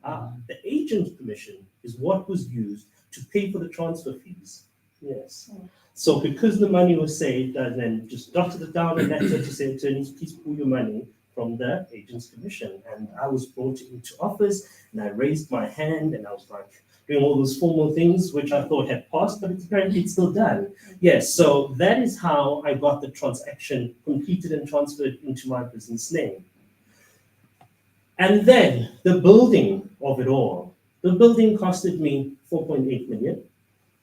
The agent's commission is what was used to pay for the transfer fees. Yes. So because the money was saved, I then just dotted it down a letter to say, attorneys, please pull your money from the agent's commission. And I was brought into office and I raised my hand and I was like doing all those formal things, which I thought had passed, but apparently it's still done. Yes, so that is how I got the transaction completed and transferred into my business name. And then the building of it all, the building costed me 4.8 million,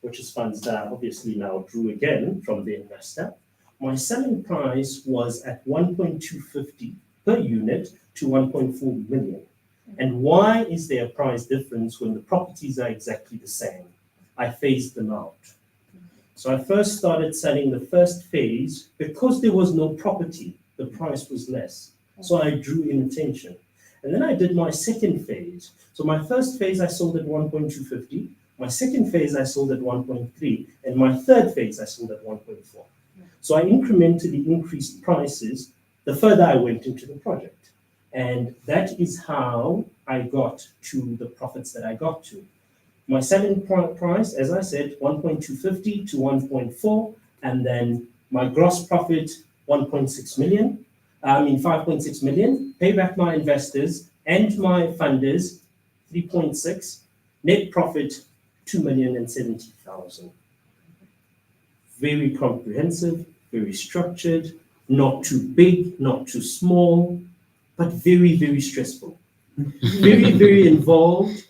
which is funds that I obviously now drew again from the investor. My selling price was at 1.250 per unit to 1.4 million. And why is there a price difference when the properties are exactly the same? I phased them out. So I first started selling the first phase because there was no property, the price was less. So I drew in attention. And then I did my second phase. So my first phase I sold at 1.250. My second phase I sold at 1.3. And my third phase I sold at 1.4. So I incrementally increased prices the further I went into the project. And that is how I got to the profits that I got to. My selling price, as I said, 1.250 to 1.4, and then my gross profit, 1.6 million. 5.6 million. Pay back my investors and my funders, 3.6. Net profit, 2,070,000. Very comprehensive, very structured, not too big, not too small, but very, very stressful. very, very involved,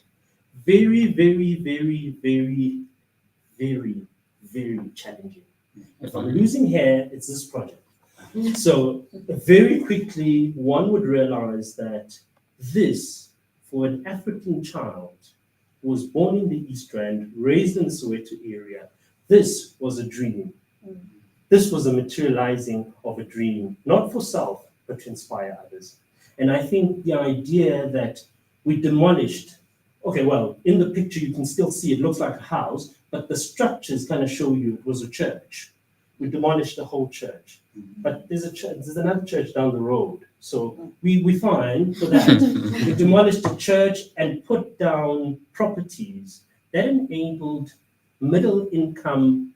very, very, very, very, very, very challenging. If I'm losing hair, it's this project. So very quickly, one would realize that this, for an African child who was born in the East Rand, raised in the Soweto area, this was a dream. This was a materializing of a dream, not for self, but to inspire others. And I think the idea that we demolished, okay, well, in the picture you can still see it looks like a house, but the structures kind of show you it was a church. We demolished the whole church. But there's a church, there's another church down the road. So we fine for that. We demolished the church and put down properties that enabled middle income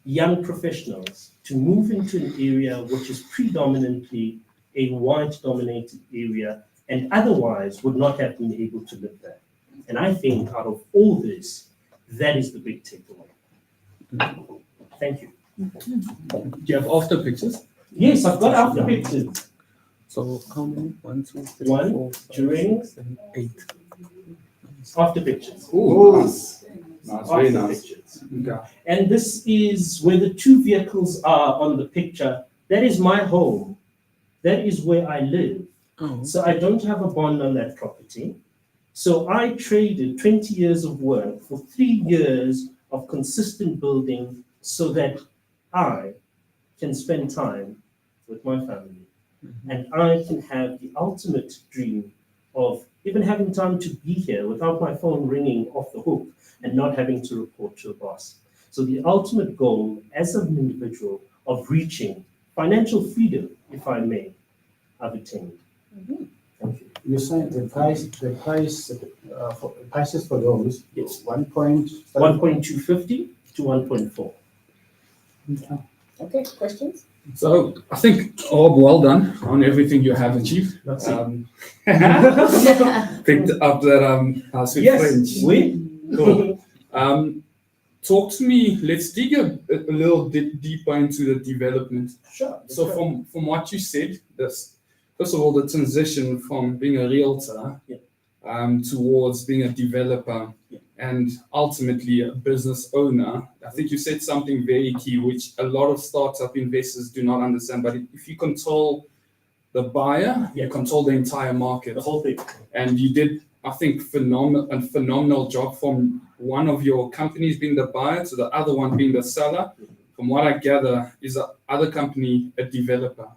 young professionals to move into an area which is predominantly a white dominated area and otherwise would not have been able to live there. And I think out of all this, that is the big takeaway. Thank you. Do you have after pictures? Yes, I've got after pictures. So how many? 1, 2, 3, One, 4, 5, during, 6, 7, 8. After pictures. Oh, nice. Nice, very After nice. pictures. Okay. And this is where the two vehicles are on the picture. That is my home. That is where I live. Oh. So I don't have a bond on that property. So I traded 20 years of work for 3 years of consistent building so that I can spend time with my family. And I can have the ultimate dream of even having time to be here without my phone ringing off the hook and not having to report to a boss. So the ultimate goal as an individual of reaching financial freedom, if I may, I've attained. Thank you. You said prices for those, Yes. 1.250 to 1.4. Okay, questions? So I think, well done on everything you have achieved. That's it. Picked up that I speak Yes, French. we. Cool. Talk to me. Let's dig a little deeper into the development. Sure. So from what you said, this first of all the transition from being a realtor towards being a developer and ultimately a business owner. I think you said something very key, which a lot of startup investors do not understand. But if you control the buyer, you control the entire market. The whole thing. And you did, I think, phenomenal job from one of your companies being the buyer to the other one being the seller. From what I gather, is the other company a developer?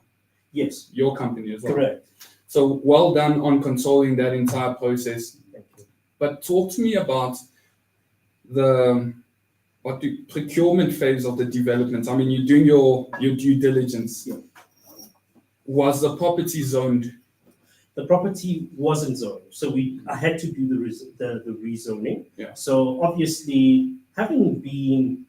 Yes. Your company as well. Correct. So well done on controlling that entire process. Thank you. But talk to me about the procurement phase of the development. I mean, you're doing your due diligence. Yeah. Was the property zoned? The property wasn't zoned, so I had to do the rezoning. Yeah. So obviously, having been,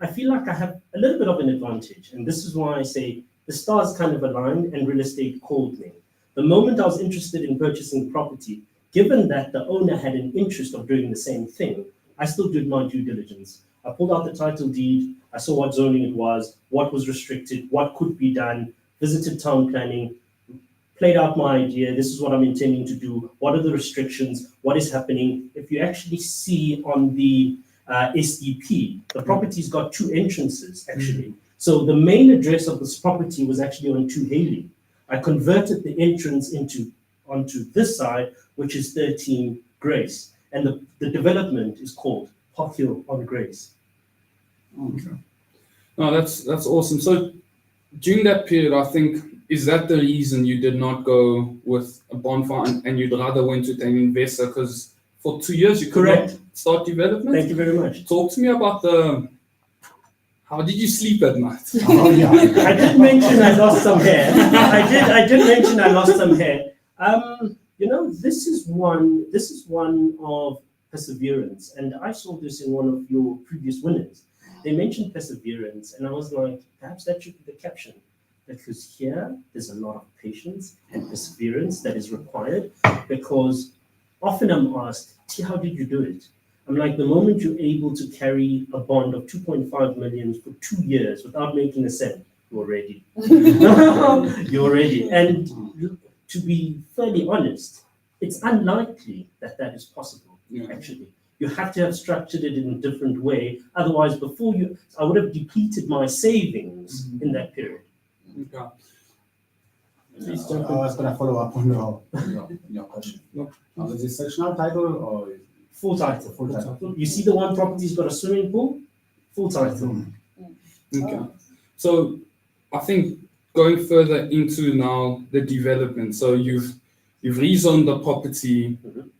I feel like I have a little bit of an advantage, and this is why I say the stars kind of aligned and real estate called me. The moment I was interested in purchasing property, given that the owner had an interest of doing the same thing, I still did my due diligence. I pulled out the title deed, I saw what zoning it was, what was restricted, what could be done, visited town planning, played out my idea, this is what I'm intending to do, what are the restrictions, what is happening. If you actually see on the SDP, the property's got 2 entrances actually. So the main address of this property was actually on 2 Haley. I converted the entrance onto this side, which is 13 Grace. And the development is called Park Hill on Grace. Okay. No, that's awesome. So during that period, I think, is that the reason you did not go with a bond fund and you'd rather went with an investor? Because for 2 years you could not start development? Thank you very much. Talk to me about how did you sleep at night? Oh, yeah. I did mention I lost some hair. I did mention I lost some hair. This is one of perseverance, and I saw this in one of your previous winners. They mentioned perseverance, and I was like, perhaps that should be the caption. Because here, there's a lot of patience and perseverance that is required, because often I'm asked, T, how did you do it? I'm like, the moment you're able to carry a bond of 2.5 million for 2 years without making a cent, you're ready. You're ready. And to be fairly honest, it's unlikely that that is possible, Yeah. actually. You have to have structured it in a different way. Otherwise, I would have depleted my savings in that period. Okay. I was going to follow up on your question. No. Is it sectional title or Full title. full title? You see the one property's got a swimming pool? Full title. Okay. So I think going further into now the development. So you've rezoned the property. Mhm.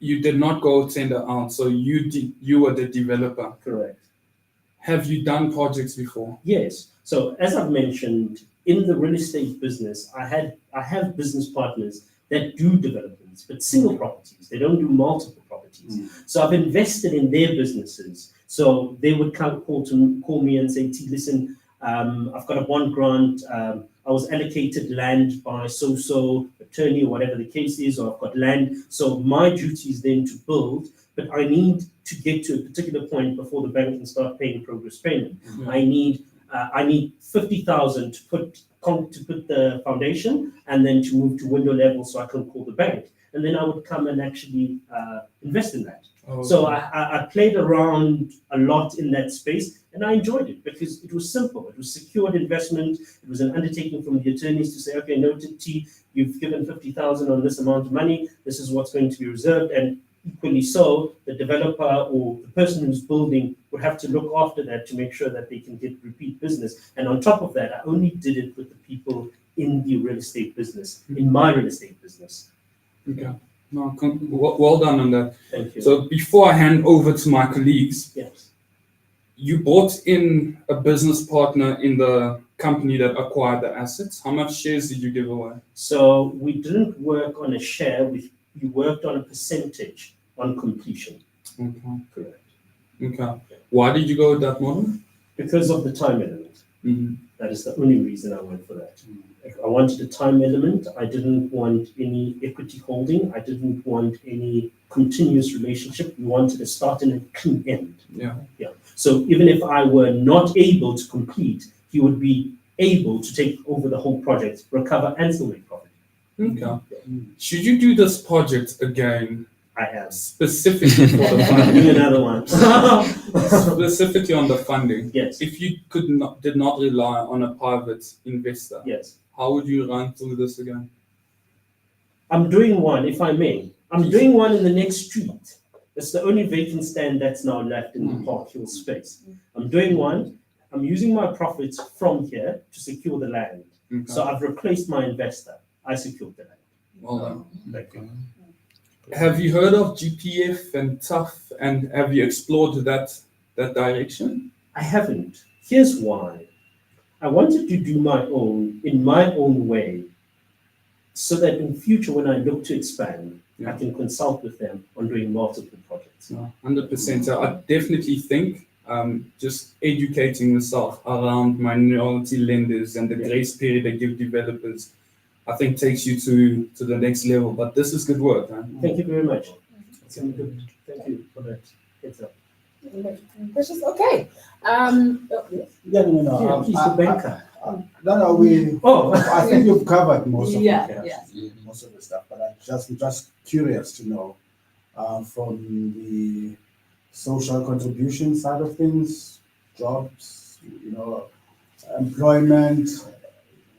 You did not go tender out. So you were the developer. Correct. Have you done projects before? Yes. So as I've mentioned, in the real estate business, I have business partners that do developments, but single properties. They don't do multiple properties. So I've invested in their businesses. So they would call me and say, T, listen, I've got a bond grant. I was allocated land by so attorney or whatever the case is, or I've got land. So my duty is then to build, but I need to get to a particular point before the bank can start paying progress payment. I need 50,000 to put the foundation and then to move to window level so I can call the bank. And then I would come and actually invest in that. Oh, So I played around a lot in that space and I enjoyed it because it was simple. It was secured investment. It was an undertaking from the attorneys to say, okay, noted T, you've given 50,000 on this amount of money. This is what's going to be reserved. And equally so, the developer or the person who's building would have to look after that to make sure that they can get repeat business. And on top of that, I only did it with the people in the real estate business, in my real estate business. Okay. No, well done on that. Thank you. So before I hand over to my colleagues, Yes. you brought in a business partner in the company that acquired the assets. How much shares did you give away? So we didn't work on a share, we worked on a percentage on completion. Okay. Correct. Okay. Why did you go with that model? Because of the time element. Mm-hmm. That is the only reason I went for that. I wanted a time element. I didn't want any equity holding. I didn't want any continuous relationship. We wanted to start in a clean end. Yeah. So even if I were not able to complete, he would be able to take over the whole project, recover and still make profit. Okay. Should you do this project again, I am. specifically for the Do funding? another one. Specifically on the funding. Yes. If you did not rely on a private investor, Yes. how would you run through this again? I'm doing one, if I may. I'm doing one in the next street. It's the only vacant stand that's now left in the Park Hill space. I'm doing one. I'm using my profits from here to secure the land. Okay. So I've replaced my investor. I secured the land. Well done. Thank you. Have you heard of GPF and TUF, and have you explored that direction? I haven't. Here's why. I wanted to do my own in my own way so that in future when I look to expand, I can consult with them on doing multiple projects. No, 100%. So I definitely think just educating yourself around minority lenders and the grace period they give developers, I think takes you to the next level. But this is good work, man. Thank you very much. Thank you for that. Heads up. Questions? Okay. Yes. Yeah, no. Yeah, he's the banker. I think you've covered most of Yeah, it. yeah. Most of the stuff, but I'm just curious to know from the social contribution side of things, jobs, employment.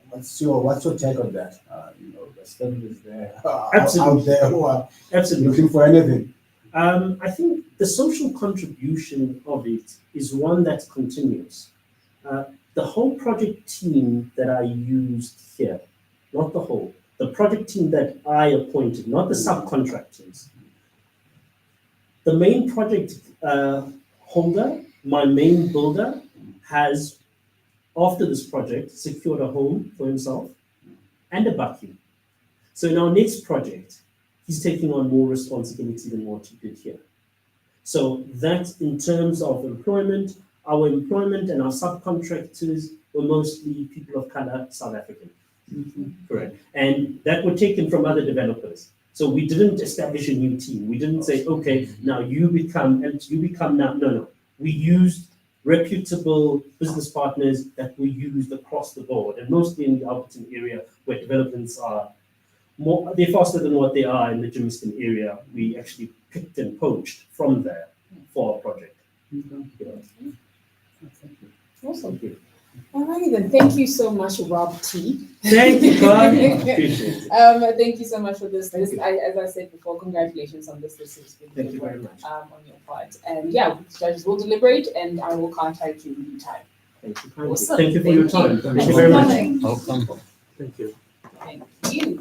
What's your take on that? The families there Absolutely. out there who are Absolutely. looking for anything. I think the social contribution of it is one that continues. The whole project team that I used here, not the whole, the project team that I appointed, not the subcontractors. The main project holder, my main builder, has, after this project, secured a home for himself and a bucky. So in our next project, he's taking on more responsibility than what he did here. So that in terms of employment, our employment and our subcontractors were mostly people of color, South African. Correct. And that were taken from other developers. So we didn't establish a new team. We didn't say, okay, now you become now. No. We used reputable business partners that were used across the board and mostly in the Alberton area where developments are they're faster than what they are in the Germiston area. We actually picked and poached from there for our project. You know. Awesome. Alrighty then, thank you so much, Rob T. Thank you, Khali. Appreciate it. Thank you so much for this. As I said before, congratulations on this. This is really Thank you good very work, much. on your part. And yeah, judges will deliberate, and I will contact you anytime. Thank you, Khali. Awesome. Thank you for your Thank time. you. Thank you Thanks very for much. coming. Welcome. Thank you. Thank you.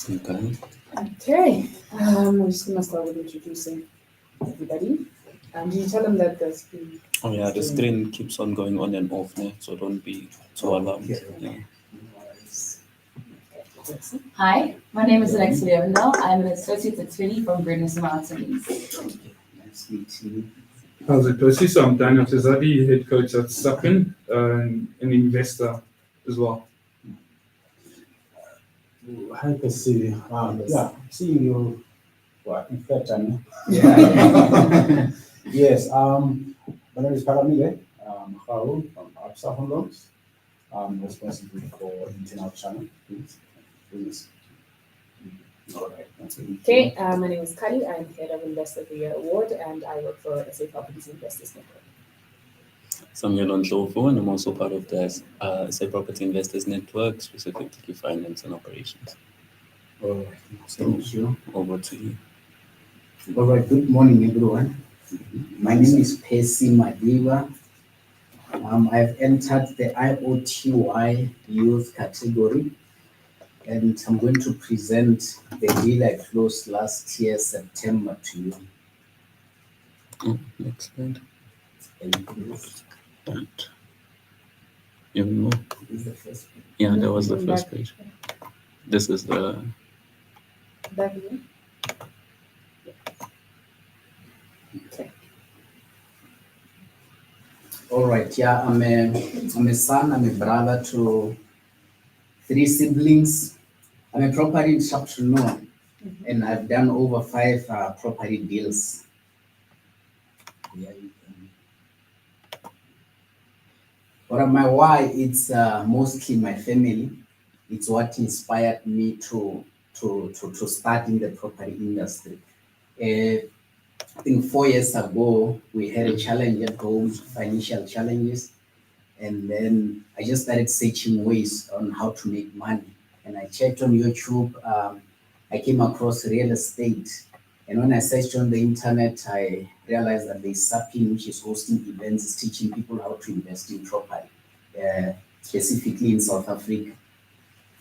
Okay. Okay, I'm just gonna start with introducing everybody. Did you tell them that there's been Oh yeah, the screen keeps on going on and off now, so don't be too alarmed. Yeah. Hi, my name is Alexa Leovendal. I'm an associate at Khali from Brennus Martins. Nice meeting you. How's it, Percy? So I'm Daniel Tizadi, head coach at Sapin, an investor as well. Hi, Percy. Yeah, seeing you, well, I think third time. Yeah. Yes, my name is Paramile, Khali from Absa Home Loans. I'm responsible for internal channel. Please. All right. okay? My name is Khali. I'm head of Investor of the Year Award, and I work for SA Properties Investors Network. Samuel Onhlovu, and I'm also part of the SA Property Investors Network, specifically finance and operations. All right. So Thank you. over to you. All right. Good morning, everyone. My name is Percy Madiba. I've entered the IOTY youth category, and I'm going to present the deal I closed last year, September, to you. Next slide. Thank you. Right. You know, This is the first one. yeah, that was the Back. first page. This is the Back again. All right, yeah, I'm a son, I'm a brother to 3 siblings. I'm a property entrepreneur, and I've done over 5 property deals. Yeah, you can. What am I? Why? It's mostly my family. It's what inspired me to start in the property industry. I think 4 years ago, we had a challenge at home, financial challenges. And then I just started searching ways on how to make money. And I checked on YouTube. I came across real estate. And when I searched on the internet, I realized that there's Sapin, which is hosting events, is teaching people how to invest in property, specifically in South Africa.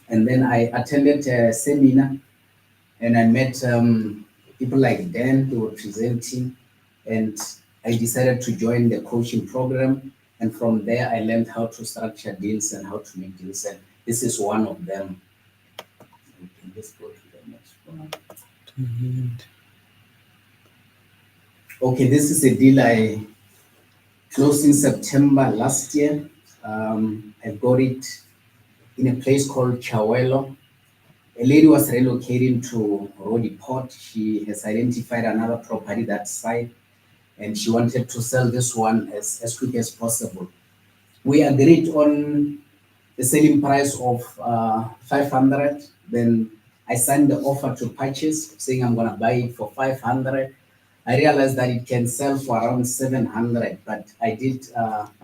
And then I attended a seminar, and I met people like Dan who were presenting, and I decided to join the coaching program. And from there, I learned how to structure deals and how to make deals. And this is one of them. We can just go to the next one. Okay, this is a deal I closed in September last year. I got it in a place called Chawelo. A lady was relocating to Rodi Port. She has identified another property that side, and she wanted to sell this one as quick as possible. We agreed on the selling price of 500. Then I signed the offer to purchase, saying I'm gonna buy it for 500. I realized that it can sell for around 700, but I did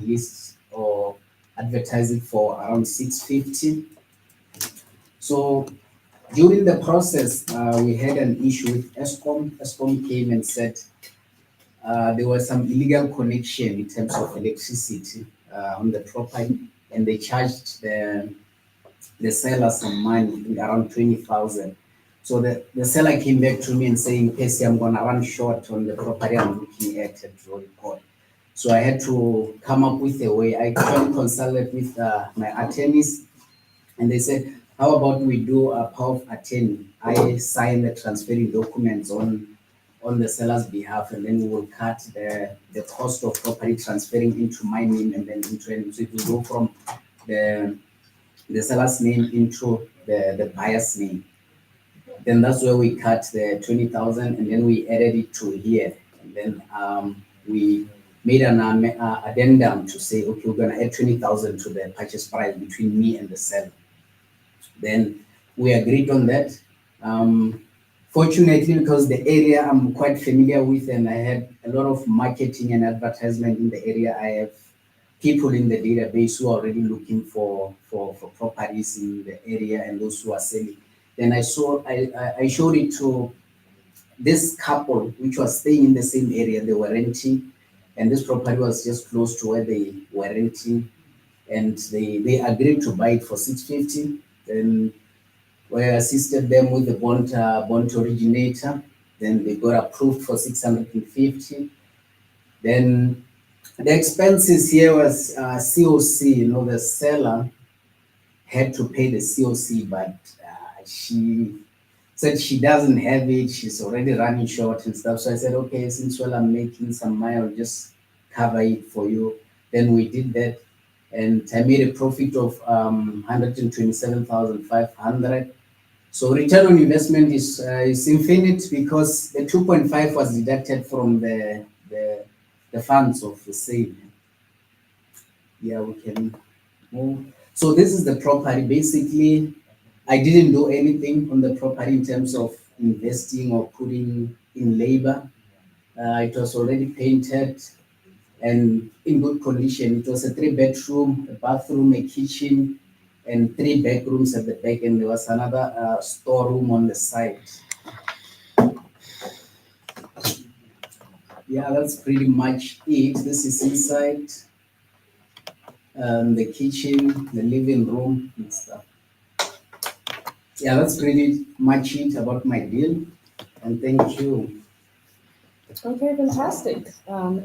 list or advertise it for around 650. So during the process, we had an issue with Eskom. Eskom came and said there was some illegal connection in terms of electricity on the property, and they charged the seller some money, around 20,000. So the seller came back to me and saying, Casey, I'm gonna run short on the property I'm looking at Rodi Port. So I had to come up with a way. I actually consulted with my attorneys, and they said, how about we do a power of attorney? I sign the transferring documents on the seller's behalf, and then we will cut the cost of property transferring into my name and then into it. So it will go from the seller's name into the buyer's name. Then that's where we cut the 20,000, and then we added it to here. And then we made an addendum to say, okay, we're gonna add 20,000 to the purchase price between me and the seller. Then we agreed on that. Fortunately, because the area I'm quite familiar with, and I had a lot of marketing and advertisement in the area, I have people in the database who are already looking for properties in the area and those who are selling. Then I showed it to this couple, which was staying in the same area. They were renting, and this property was just close to where they were renting, and they agreed to buy it for 650. Then we assisted them with the bond originator. Then they got approved for 650. Then the expenses here was COC. You know, the seller had to pay the COC, but she said she doesn't have it. She's already running short and stuff. So I said, okay, since I'm making some money, I'll just cover it for you. Then we did that, and I made a profit of 127,500. So return on investment is infinite, because the 2.5 was deducted from the funds of the sale. Yeah, we can move. So this is the property. Basically, I didn't do anything on the property in terms of investing or putting in labor. It was already painted and in good condition. It was a 3-bedroom, a bathroom, a kitchen, and 3 bedrooms at the back, and there was another storeroom on the side. Yeah, that's pretty much it. This is inside the kitchen, the living room and stuff. Yeah, that's pretty much it about my deal, and thank you. Okay, fantastic.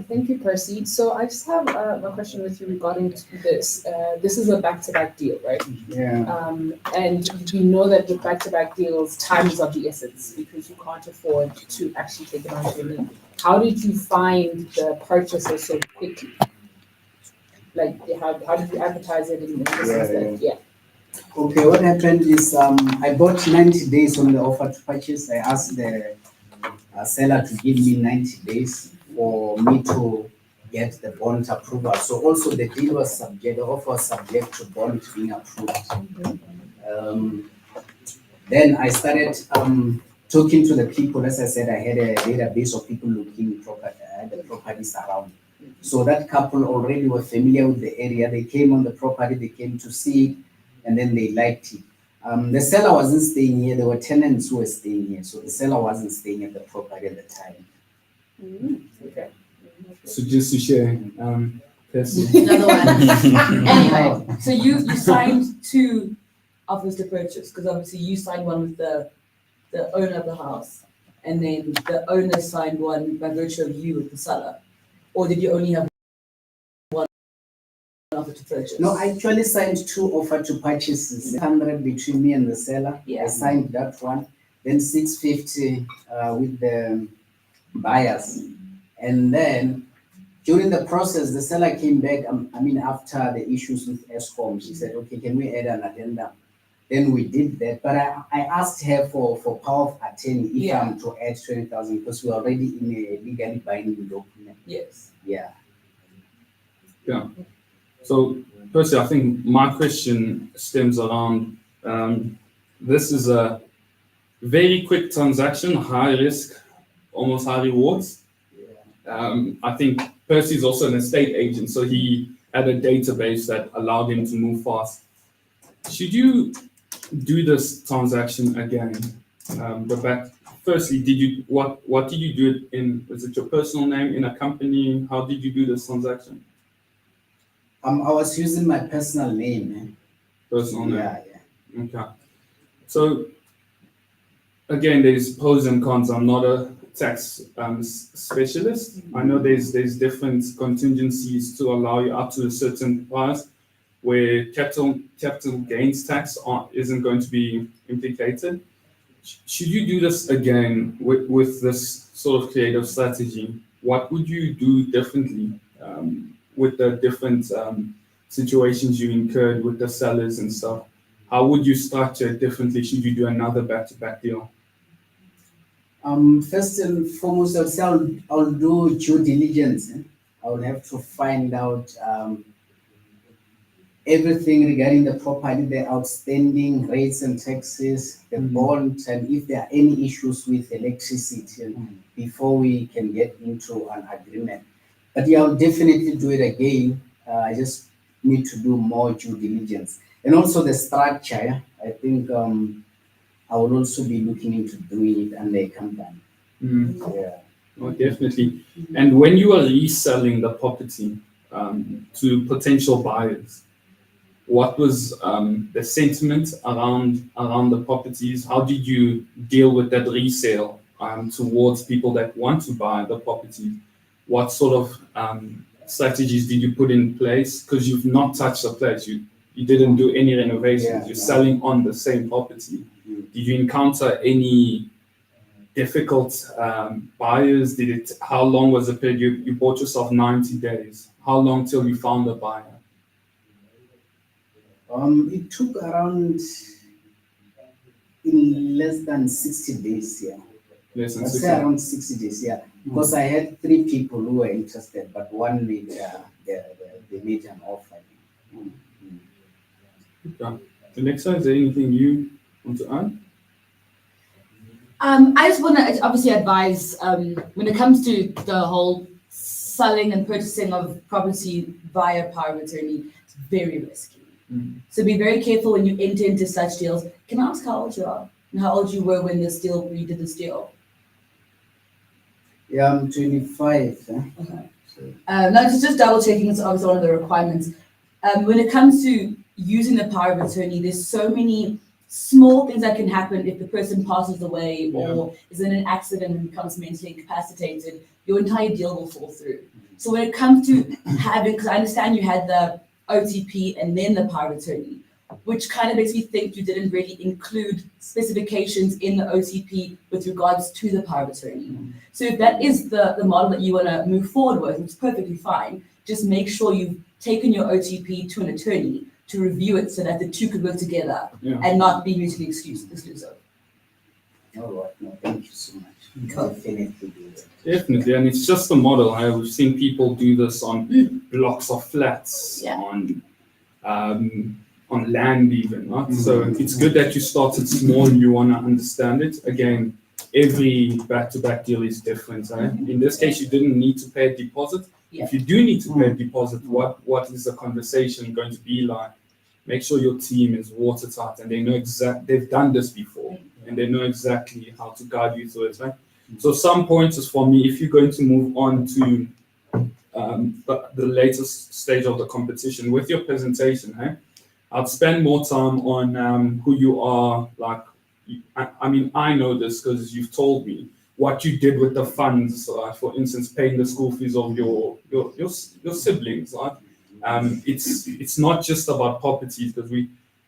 Thank you, Percy. So I just have a question with you regarding this. This is a back-to-back deal, right? Yeah. And we know that with back-to-back deals, time is of the essence, because you can't afford to actually take it on to your name. How did you find the purchaser so quickly? Like, how did you advertise it in this? Yeah. Okay, what happened is I bought 90 days on the offer to purchase. I asked the seller to give me 90 days for me to get the bond approval. So also the deal was subject, the offer was subject to bond being approved. Then I started talking to the people. As I said, I had a database of people looking the properties around. So that couple already were familiar with the area. They came on the property, they came to see it, and then they liked it. The seller wasn't staying here. There were tenants who were staying here. So the seller wasn't staying at the property at the time. Okay. So just to share, Percy. Another one. Anyway, so you signed 2 offers to purchase, because obviously you signed one with the owner of the house, and then the owner signed one by virtue of you with the seller, or did you only have one offer to purchase? No, I actually signed 2 offer to purchases, 100 between me and the seller. Yeah. I signed that one, then 650 with the buyers. And then during the process, the seller came back, after the issues with ESCOM, she said, okay, can we add an addendum? Then we did that, but I asked her for power of attorney if I'm to add 20,000, because we're already in a legally binding document. Yes. Yeah. Yeah. So, Percy, I think my question stems around this is a very quick transaction, high risk, almost high rewards. I think Percy is also an estate agent, so he had a database that allowed him to move fast. Should you do this transaction again? But back, firstly, what did you do it in? Was it your personal name, in a company? How did you do this transaction? I was using my personal name. Personal name. Yeah. Okay. So again, there's pros and cons. I'm not a tax specialist. I know there's different contingencies to allow you up to a certain price where capital gains tax isn't going to be implicated. Should you do this again with this sort of creative strategy? What would you do differently with the different situations you incurred with the sellers and stuff? How would you structure it differently? Should you do another back-to-back deal? First and foremost, I'll do due diligence. I will have to find out everything regarding the property, the outstanding rates and taxes, the bond, and if there are any issues with electricity before we can get into an agreement. But yeah, I'll definitely do it again. I just need to do more due diligence. And also the structure, I think I will also be looking into doing it under a company. Yeah. Oh, definitely. And when you are reselling the property to potential buyers, what was the sentiment around the properties? How did you deal with that resale towards people that want to buy the property? What sort of strategies did you put in place? Because you've not touched the place. You didn't do any renovations. You're selling on the same property. Did you encounter any difficult buyers? How long was the period? You bought yourself 90 days. How long till you found a buyer? It took around in less than 60 days, yeah. Less than I'd 60 say around 60 days, yeah. Because I had 3 people who were interested, but one made they made an offer. Okay. Alexa, is there anything you want to add? I just want to obviously advise when it comes to the whole selling and purchasing of property via power of attorney, it's very risky. So be very careful when you enter into such deals. Can I ask how old you are and how old you were when you did this deal? Yeah, I'm 25. Okay. No, just double checking. It's obviously one of the requirements. When it comes to using the power of attorney, there's so many small things that can happen if the person passes away or is in an accident and becomes mentally incapacitated. Your entire deal will fall through. So when it comes to having, because I understand you had the OTP and then the power of attorney, which kind of makes me think you didn't really include specifications in the OTP with regards to the power of attorney. So if that is the model that you want to move forward with, it's perfectly fine. Just make sure you've taken your OTP to an attorney to review it so that the two could work together Yeah. and not be mutually exclusive. All right, no, thank you so much. Cool. Definitely do that. Definitely, and it's just a model. We've seen people do this on blocks of flats, Yeah. on land even, right? So it's good that you started small, you want to understand it. Again, every back-to-back deal is different. In this case, you didn't need to pay a deposit. Yeah. If you do need to pay a deposit, what is the conversation going to be like? Make sure your team is watertight and they know they've done this before and they know exactly how to guide you through it, right? So some pointers for me, if you're going to move on to the latest stage of the competition with your presentation, I'd spend more time on who you are. Like, I mean, I know this because you've told me what you did with the funds. For instance, paying the school fees of your siblings. Right? It's not just about properties because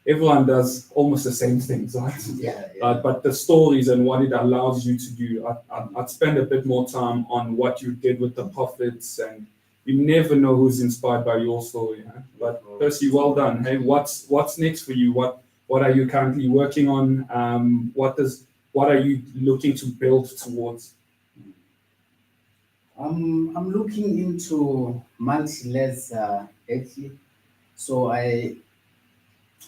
everyone does almost the same things, right? But the stories and what it allows you to do, I'd spend a bit more time on what you did with the profits, and you never know who's inspired by your story. But Percy, well done. Hey, what's next for you? What are you currently working on? What are you looking to build towards? I'm looking into multi-lets actually. So I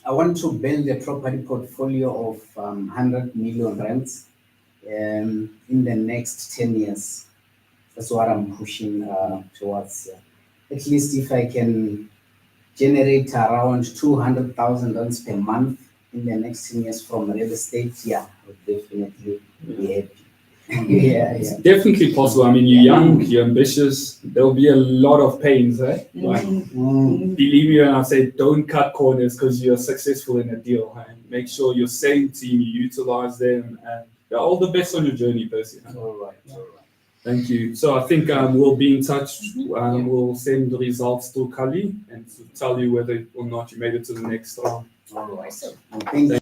want to build a property portfolio of 100 million rands in the next 10 years. That's what I'm pushing towards. At least if I can generate around 200,000 rands per month in the next 10 years from real estate, I would definitely be happy. It's definitely possible. I mean, you're young, you're ambitious. There'll be a lot of pains, right? Like, believe me when I say don't cut corners because you're successful in a deal. Make sure your same team, you utilize them. All the best on your journey, Percy. All right. Thank you. So I think we'll be in touch. We'll send the results to Khali and to tell you whether or not you made it to the next round. All right. Thank you.